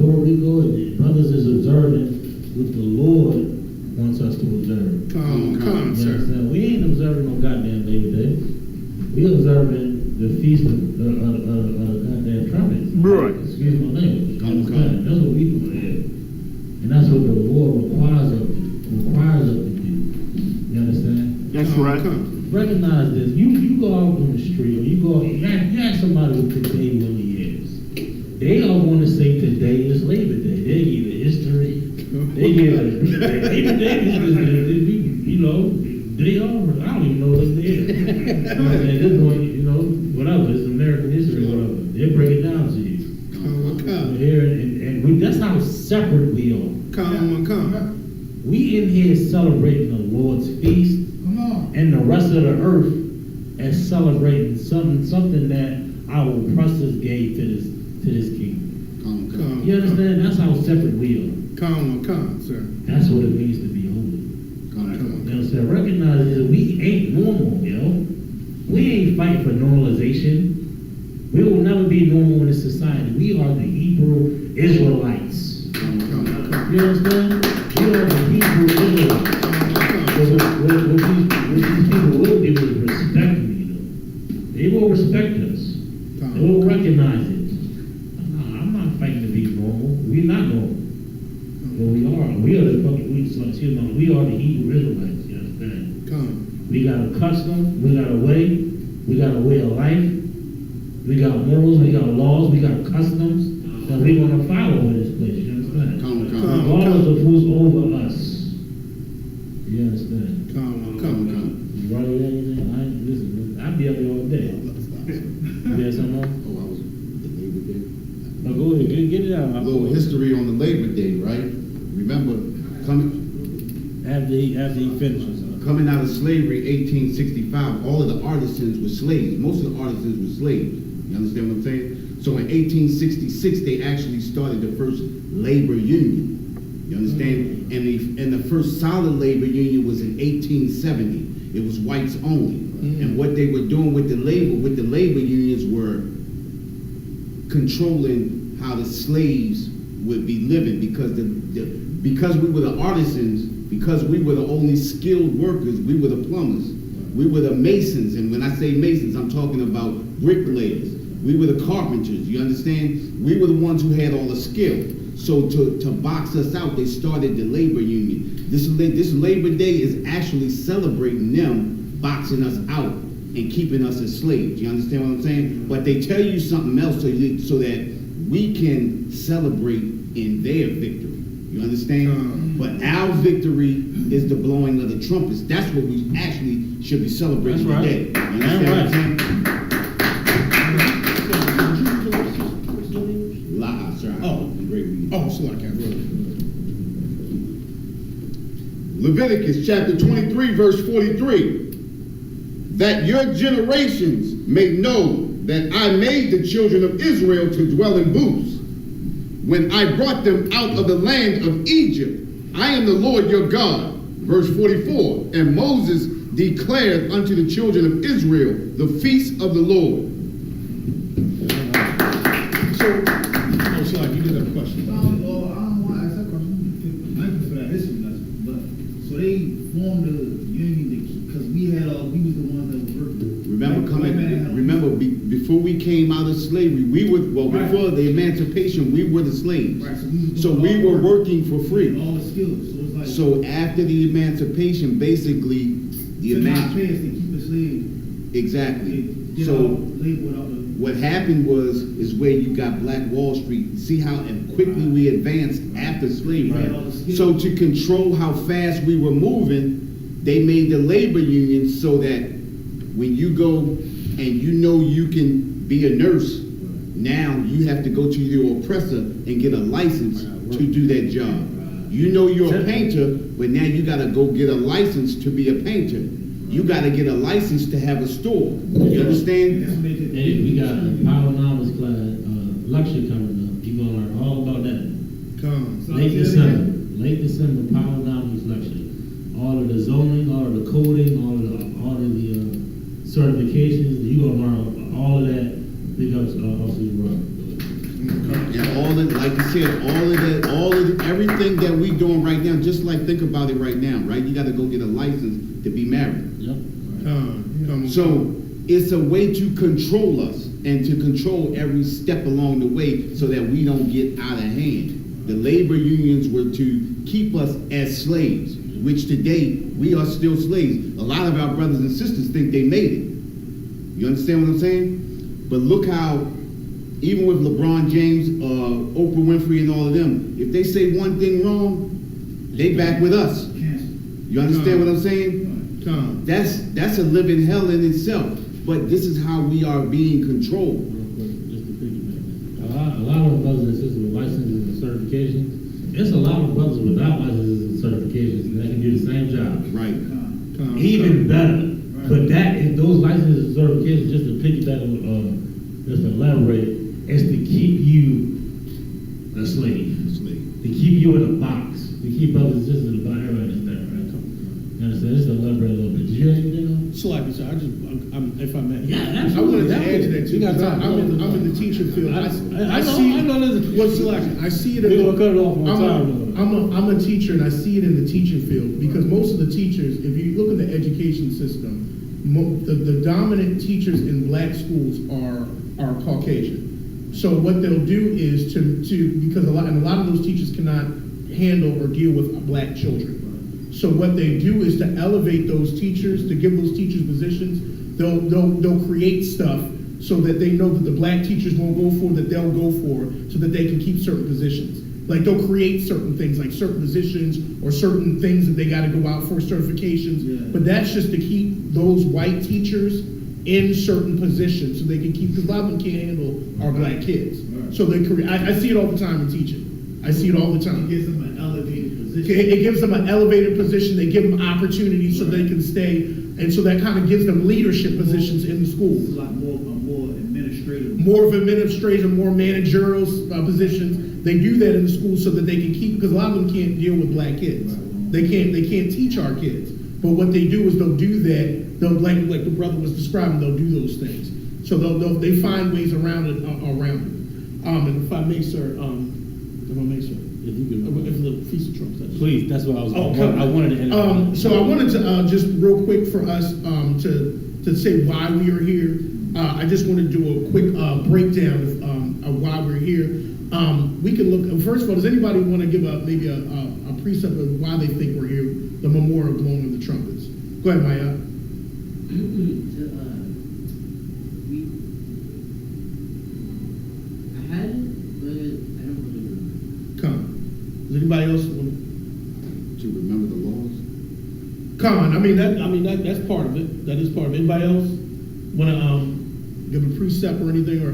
Puerto Rico, and brothers is observing what the Lord wants us to observe. Come, sir. We ain't observing no goddamn Labor Day. We observing the feast of the goddamn trumpets. Right. Excuse my language. That's what we do here. And that's what the Lord requires of us to do. You understand? That's right. recognize this. You go out on the street, or you ask somebody what today really is. They all want to say today is Labor Day. They give it history. They give it Labor Day is you know, they all, I don't even know what it is. This one, you know, whatever, it's American history, whatever. They break it down to you. Come. Here, and that's how separate we are. Come. We in here celebrating the Lord's feast, and the rest of the earth is celebrating something that our oppressors gave to this kingdom. Come. You understand? That's how separate we are. Come, sir. That's what it means to be holy. Come. You know what I'm saying? Recognize that we ain't normal, yo. We ain't fighting for normalization. We will never be normal in this society. We are the Hebrew Israelites. You understand? We are the Hebrew Israelites. What these people will do is respect me, though. They will respect us. They will recognize it. I'm not fighting to be normal. We're not normal. Well, we are. We are the fucking we are the Hebrew Israelites. You understand? We got a custom. We got a way. We got a way of life. We got morals. We got laws. We got customs that we want to follow in this place. You understand? Regardless of who's over us. You understand? Come. You right there, listen, I'll be up here all day. You had something else? Oh, I was the Labor Day. No, go ahead, get it out. A little history on the Labor Day, right? Remember, after he finishes. Coming out of slavery, 1865, all of the artisans were slaves. Most of the artisans were slaves. You understand what I'm saying? So in 1866, they actually started the first labor union. You understand? And the first solid labor union was in 1870. It was whites only. And what they were doing with the labor unions were controlling how the slaves would be living, because because we were the artisans, because we were the only skilled workers, we were the plumbers, we were the masons, and when I say masons, I'm talking about bricklayers. We were the carpenters, you understand? We were the ones who had all the skill. So to box us out, they started the labor union. This Labor Day is actually celebrating them boxing us out and keeping us as slaves. You understand what I'm saying? But they tell you something else so that we can celebrate in their victory. You understand? But our victory is the blowing of the trumpets. That's what we actually should be celebrating today. You understand what I'm saying? Leviticus chapter 23, verse 43. That your generations may know that I made the children of Israel to dwell in booths when I brought them out of the land of Egypt. I am the Lord your God. Verse 44. And Moses declared unto the children of Israel the feast of the Lord. So you did have a question. I don't want to ask that question. Thank you for that history lesson. But so they formed a union because we was the ones that were working. Remember, before we came out of slavery, before the emancipation, we were the slaves. Right, so we were working for free. All the skills. So after the emancipation, basically, to not pay us to keep us slaves. Exactly. So what happened is where you got Black Wall Street. See how quickly we advanced after slavery. Right. So to control how fast we were moving, they made the labor union so that when you go and you know you can be a nurse, now you have to go to your oppressor and get a license to do that job. You know you're a painter, but now you got to go get a license to be a painter. You got to get a license to have a store. You understand? Hey, we got a Powernomics class lecture coming up. You're going to learn all about that. Late December Powernomics lecture. All of the zoning, all of the coding, all of the certifications. You're going to learn all of that because Officer Rob. And all of, like you said, everything that we doing right now, just like think about it right now, right? You got to go get a license to be married. Yep. So it's a way to control us and to control every step along the way so that we don't get out of hand. The labor unions were to keep us as slaves. which today we are still slaves. A lot of our brothers and sisters think they made it. You understand what I'm saying? But look how, even with LeBron James, Oprah Winfrey and all of them, if they say one thing wrong, they back with us. You understand what I'm saying? That's a living hell in itself. But this is how we are being controlled. A lot of brothers and sisters with licenses and certifications. There's a lot of brothers without licenses and certifications and they can do the same job. Right. Even better. But that is those licenses and certifications, just to piggyback just to elaborate, is to keep you a slave. To keep you in a box. To keep brothers and sisters in a box. Everybody understand, right? You understand? Just to elaborate a little bit. Did you have anything else? Slappy, sir. If I may. Yeah, I wanted to add to that too. I'm in the teaching field. I see it. I'm a teacher, and I see it in the teaching field because most of the teachers, if you look at the education system, the dominant teachers in black schools are Caucasian. So what they'll do is because a lot of those teachers cannot handle or deal with black children. So what they do is to elevate those teachers, to give those teachers positions. They'll create stuff so that they know that the black teachers won't go for, that they'll go for, so that they can keep certain positions. Like they'll create certain things, like certain positions or certain things that they got to go out for, certifications. Yeah. But that's just to keep those white teachers in certain positions so they can keep, because a lot of them can't handle our black kids. Right. So they create. I see it all the time in teaching. I see it all the time. It gives them an elevated position. It gives them an elevated position. They give them opportunities so they can stay. And so that kind of gives them leadership positions in the school. It's a lot more administrative. More of administrative, more managerial positions. They do that in the school so that they can keep, because a lot of them can't deal with black kids. Right. They can't teach our kids. But what they do is they'll do that. They'll like the brother was describing. They'll do those things. So they find ways around it. And if I may, sir, if you could, if the Feast of Trumpets. Please, that's what I was. I wanted to end. So I wanted to just real quick for us to say why we are here. I just want to do a quick breakdown of why we're here. We can look. First of all, does anybody want to give maybe a precept of why they think we're here? The memorial blowing of the trumpets. Go ahead, Maya. Does anybody else want to remember the laws? Come on, that's part of it. That is part of it. Anybody else want to give a precept or anything? Or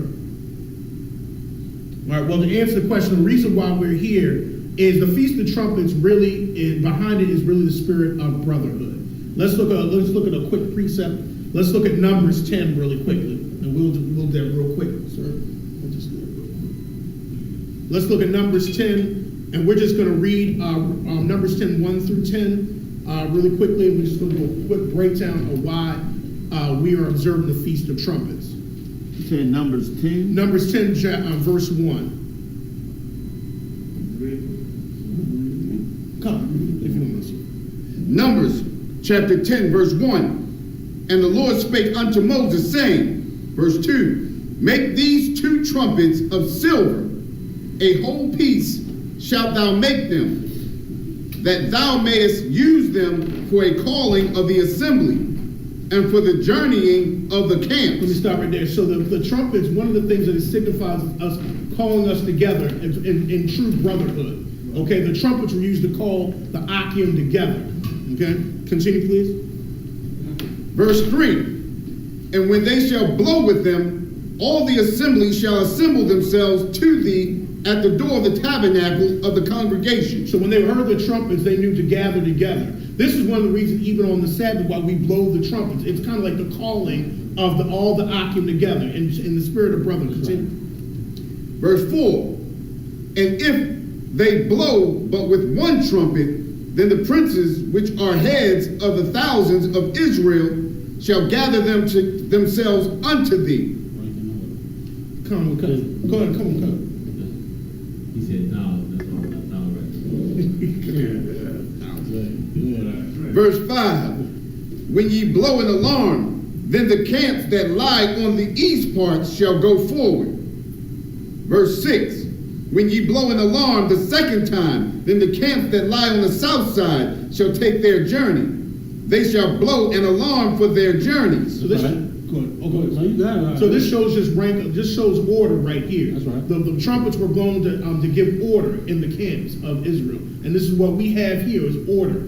all right. Well, to answer the question, the reason why we're here is the Feast of Trumpets. Really, behind it is really the spirit of brotherhood. Let's look at a quick precept. Let's look at Numbers 10 really quickly, and we'll do that real quick, sir. We'll just do it real quick. Let's look at Numbers 10, and we're just going to read Numbers 10, 1 through 10 really quickly, and we're just going to do a quick breakdown of why we are observing the Feast of Trumpets. You said Numbers 10? Numbers 10, verse 1. Come, if you want to. Numbers chapter 10, verse 1. And the Lord spake unto Moses, saying, verse 2, make these 2 trumpets of silver, a whole piece shalt thou make them, that thou mayest use them for a calling of the assembly, and for the journeying of the camps. Let me stop right there. So the trumpets, one of the things that it signifies us calling us together in true brotherhood. Okay, the trumpets were used to call the Akim together. Okay, continue please. Verse 3, and when they shall blow with them, all the assembly shall assemble themselves to thee at the door of the tabernacle of the congregation. So when they heard the trumpets, they knew to gather together. This is one of the reasons even on the Sabbath why we blow the trumpets. It's kind of like the calling of all the Akim together in the spirit of brotherhood. Continue. Verse 4, and if they blow but with one trumpet, then the princes which are heads of the thousands of Israel shall gather them to themselves unto thee. Come on. He said thousand. That's all right. Verse 5, when ye blow an alarm, then the camps that lie on the east part shall go forward. Verse 6, When ye blow an alarm the second time, then the camps that lie on the south side shall take their journey. They shall blow an alarm for their journeys. So this, Right. go ahead. Oh, go ahead. No, you got it right. So this shows just rank, just shows order right here. That's right. The trumpets were blown to give order in the camps of Israel. And this is what we have here is order.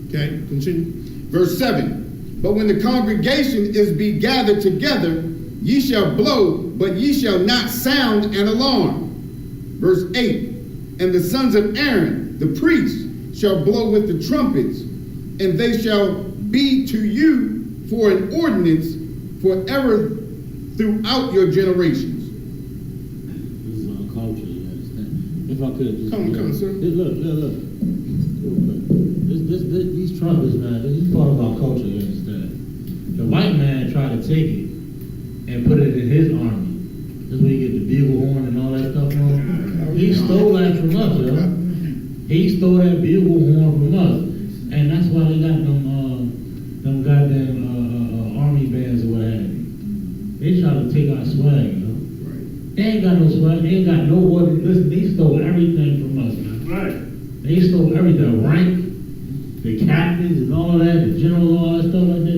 Okay, continue. Verse 7. But when the congregation is be gathered together, ye shall blow, but ye shall not sound an alarm. Verse 8. And the sons of Aaron, the priests, shall blow with the trumpets, and they shall be to you for an ordinance forever throughout your generations. This is our culture, you understand? If I could just... Come on, sir. Look. These trumpets, man, this is part of our culture, you understand? The white man tried to take it and put it in his army. That's where you get the bugle horn and all that stuff from. He stole that from us, yo. He stole that bugle horn from us. And that's why they got them goddamn army bands or what have you. They try to take our swag, you know. They ain't got no swag. They ain't got no order. Listen, they stole everything from us, man. Right. They stole everything. Rank, the captains and all of that, the general, all that stuff like that.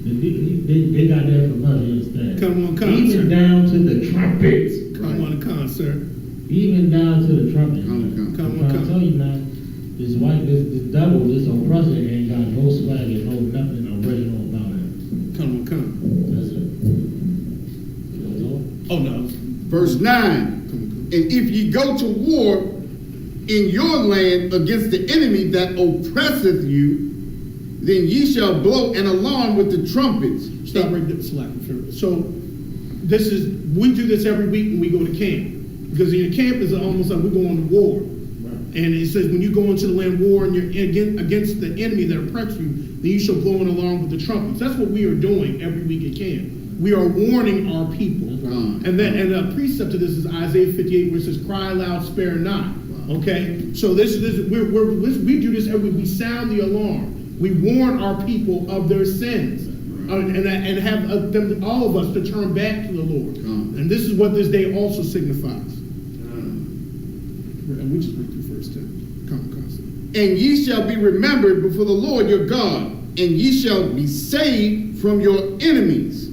They got that from us, you understand? Come on, Even sir. down to the trumpets. Come on, sir. Even down to the trumpets. Come man. on. Come I'm on, trying to tell you, man. This white, this devil, this oppressor ain't got no swag and no nothing original about it. Come on. That's it. That's all. Oh, no. Verse 9. And if ye go to war in your land against the enemy that oppresseth you, then ye shall blow an alarm with the trumpets. Stop right there, slack. So we do this every week when we go to camp. Because in your camp is almost like we're going to war. And it says when you go into the land war and you're against the enemy that oppresses you, then you shall blow an alarm with the trumpets. That's what we are doing every week at camp. We are warning our people. And a precept to this is Isaiah 58 where it says, cry loud, spare not. Okay? So we do this every week. We sound the alarm. We warn our people of their sins. And have all of us to turn back to the Lord. And this is what this day also signifies. And we just went through verse 10. Come on. And ye shall be remembered before the Lord your God, and ye shall be saved from your enemies.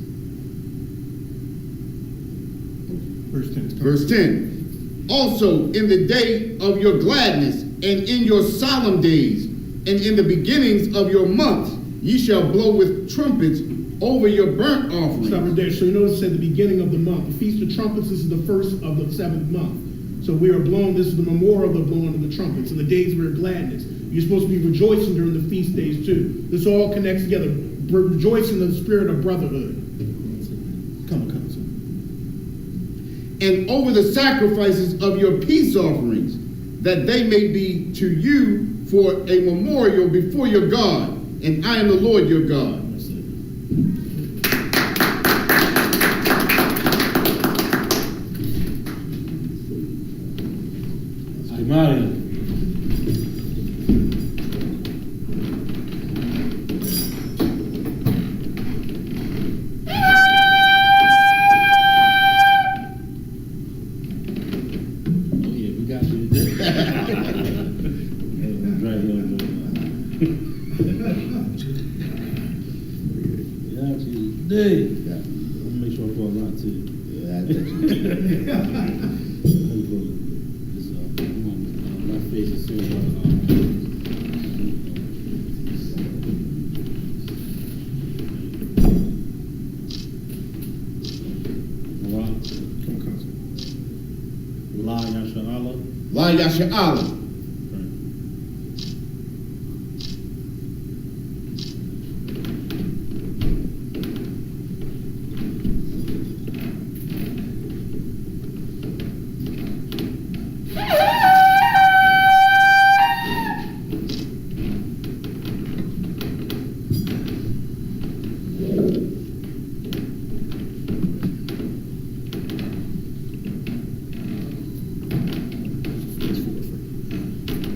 Verse 10. Verse 10. Also in the day of your gladness, and in your solemn days, and in the beginnings of your months, ye shall blow with trumpets over your burnt offerings. Stop right there. So you notice at the beginning of the month, the Feast of Trumpets, this is the first of the 7th month. So we are blowing, this is the memorial of the blowing of the trumpets, and the days of your gladness. You're supposed to be rejoicing during the feast days too. This all connects together. Rejoicing in the spirit of brotherhood. Come on. And over the sacrifices of your peace offerings, that they may be to you for a memorial before your God, and I am the Lord your God. Mario. La Yasha'Allah.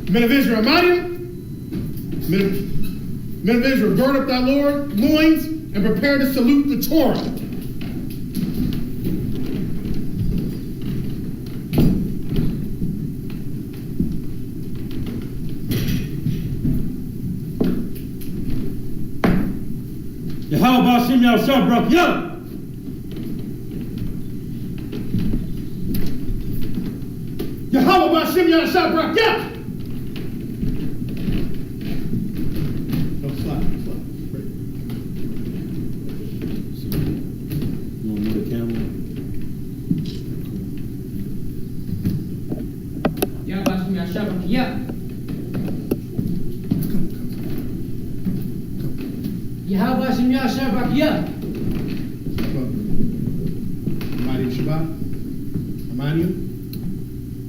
Men of Israel, Men of Israel, gird up thy loins and prepare to salute the Torah. Yahshua Barak Yah. Yahweh Ba'Shem Yahshua Barak Yah. You want to move the camera? Yahweh Ba'Shem Yahshua Barak Yah. Yahweh Ba'Shem Yahshua Barak Yah. Amadi Shabbat. Amadi.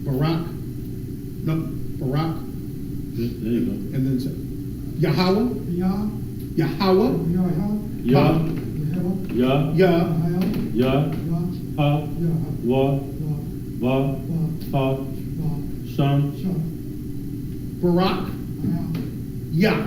Barak. No, Barak. There you go. And then Yahweh. Yahweh. Yah. Yah. Yah. Yah. Ha. Wa. Va. Ha. Sham. Barak. Yah.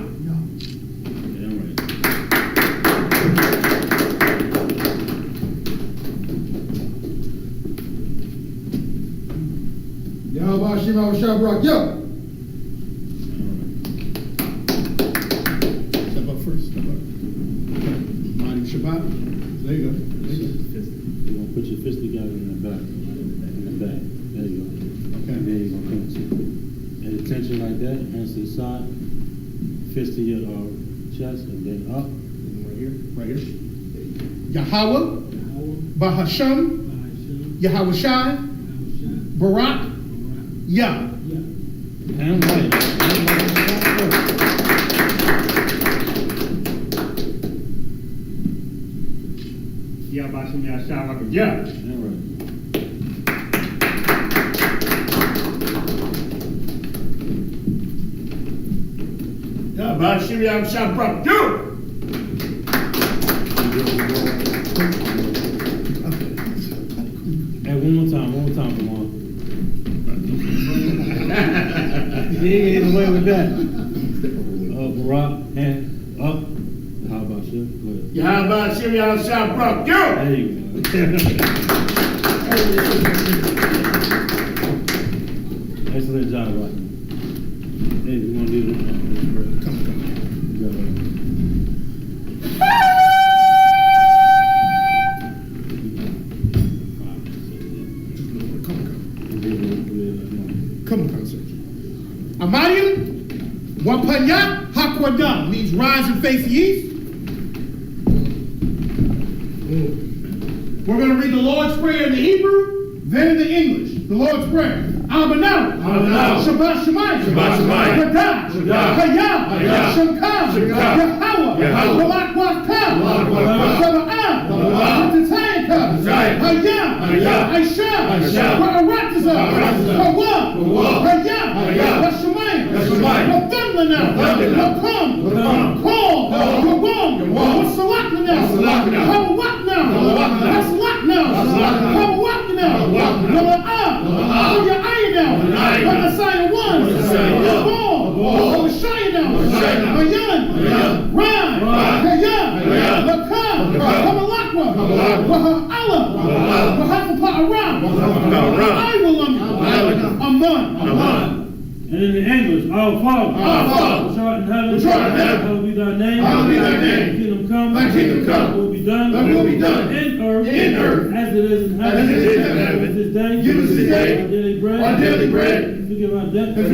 Yahweh Shema Shabrak, yo. Step up first. Step up. Amadi Shabbat. There you go. There you go. You're going to put your fist together in the back. In the back. There you go. Okay. And then you're going to come to at attention like that. Hands to the side. Fist to your chest. And then up. Right here. Right here. Yahweh. Bahasham. Yahweh Shai. Barak. Yah. Hand right. Yahweh Ba'Shem Yahshua Barak Yah. Hand right. Yahweh Ba'Shem Yahshua Barak Yah. Hey, one more time, come on. You ain't getting away with that. Barak, hand up. How about you? Go ahead. Yahweh Ba'Shem Yahshua Barak Yah. There you go. Excellent job, Rocky. Hey, we want to do this. Come on. Come on, sir. Amadium, Wapanya, Hakwadam means rise and face the east. We're going to read the Lord's Prayer in the Hebrew, then in the English. The Lord's Prayer. Abanau, Shabbat Shemayim, Shadah, Hayah, Shemkah, Yahweh, Balak Wakah, Shaba'ah, Titzayakah, Hayah, Aisha, Ra'aratazah, Hawah, Hayah, Hashemayim, Wathunlana, Wakam, Call, Yawam, Wasalakna, Hawawakna, Wasalakna, Hawawakna, Wala'ah, Ya'ayna, Wanasaya 1, Shayna, Mayan, Ran, Hayah, Lakam, Kamalakwa, Waha'ala, Waha'ala, Aman. And in the English, our Father, which art in heaven, hallowed be thy name. Thy kingdom come, thy will be done, in earth, as it is in heaven. Give us this day our daily bread. Forgive our debts. As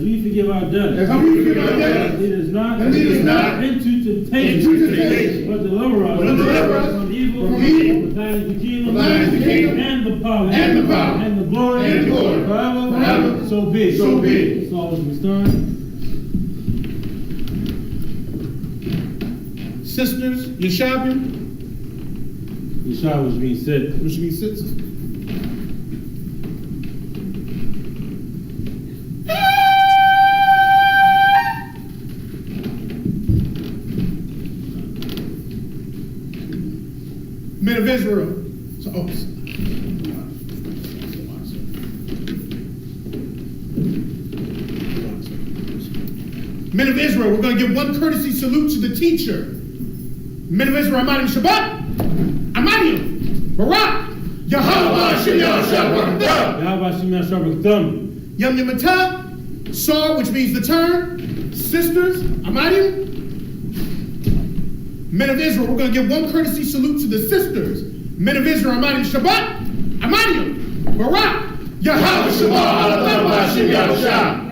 we forgive our debtors. Lead us not into temptation, but deliver us from evil. For thine is the kingdom, and the power, and the glory, forever. So be. So always be done. Sisters, Yeshabim. Yeshua was being said. Which means sisters. Men of Israel. Men of Israel, we're going to give one courtesy salute to the teacher. Men of Israel, Amadium Shabbat, Amadium, Barak, Yahweh Ba'Shem Yahshua Barak Yam Yamata, Saw, which means the turn. Sisters, Amadim. Men of Israel, we're going to give one courtesy salute to the sisters. Men of Israel, Amadim Shabbat, Amadim, Barak, Yahweh Shema, Alatamba, Hashem Yahushua.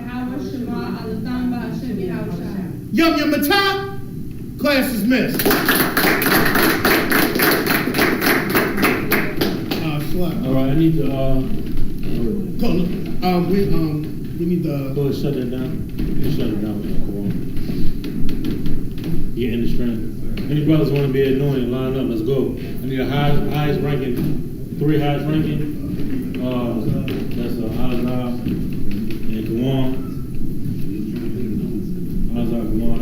Yum Yum Matah, class is missed. All right, I need to, we need to go and shut it down. You shut it down. Come on. Get in the strength. Any brothers want to be annoying, line up, let's go. I need a highest ranking, 3 highest ranking. That's Azar and Kawan. Azar, Kawan,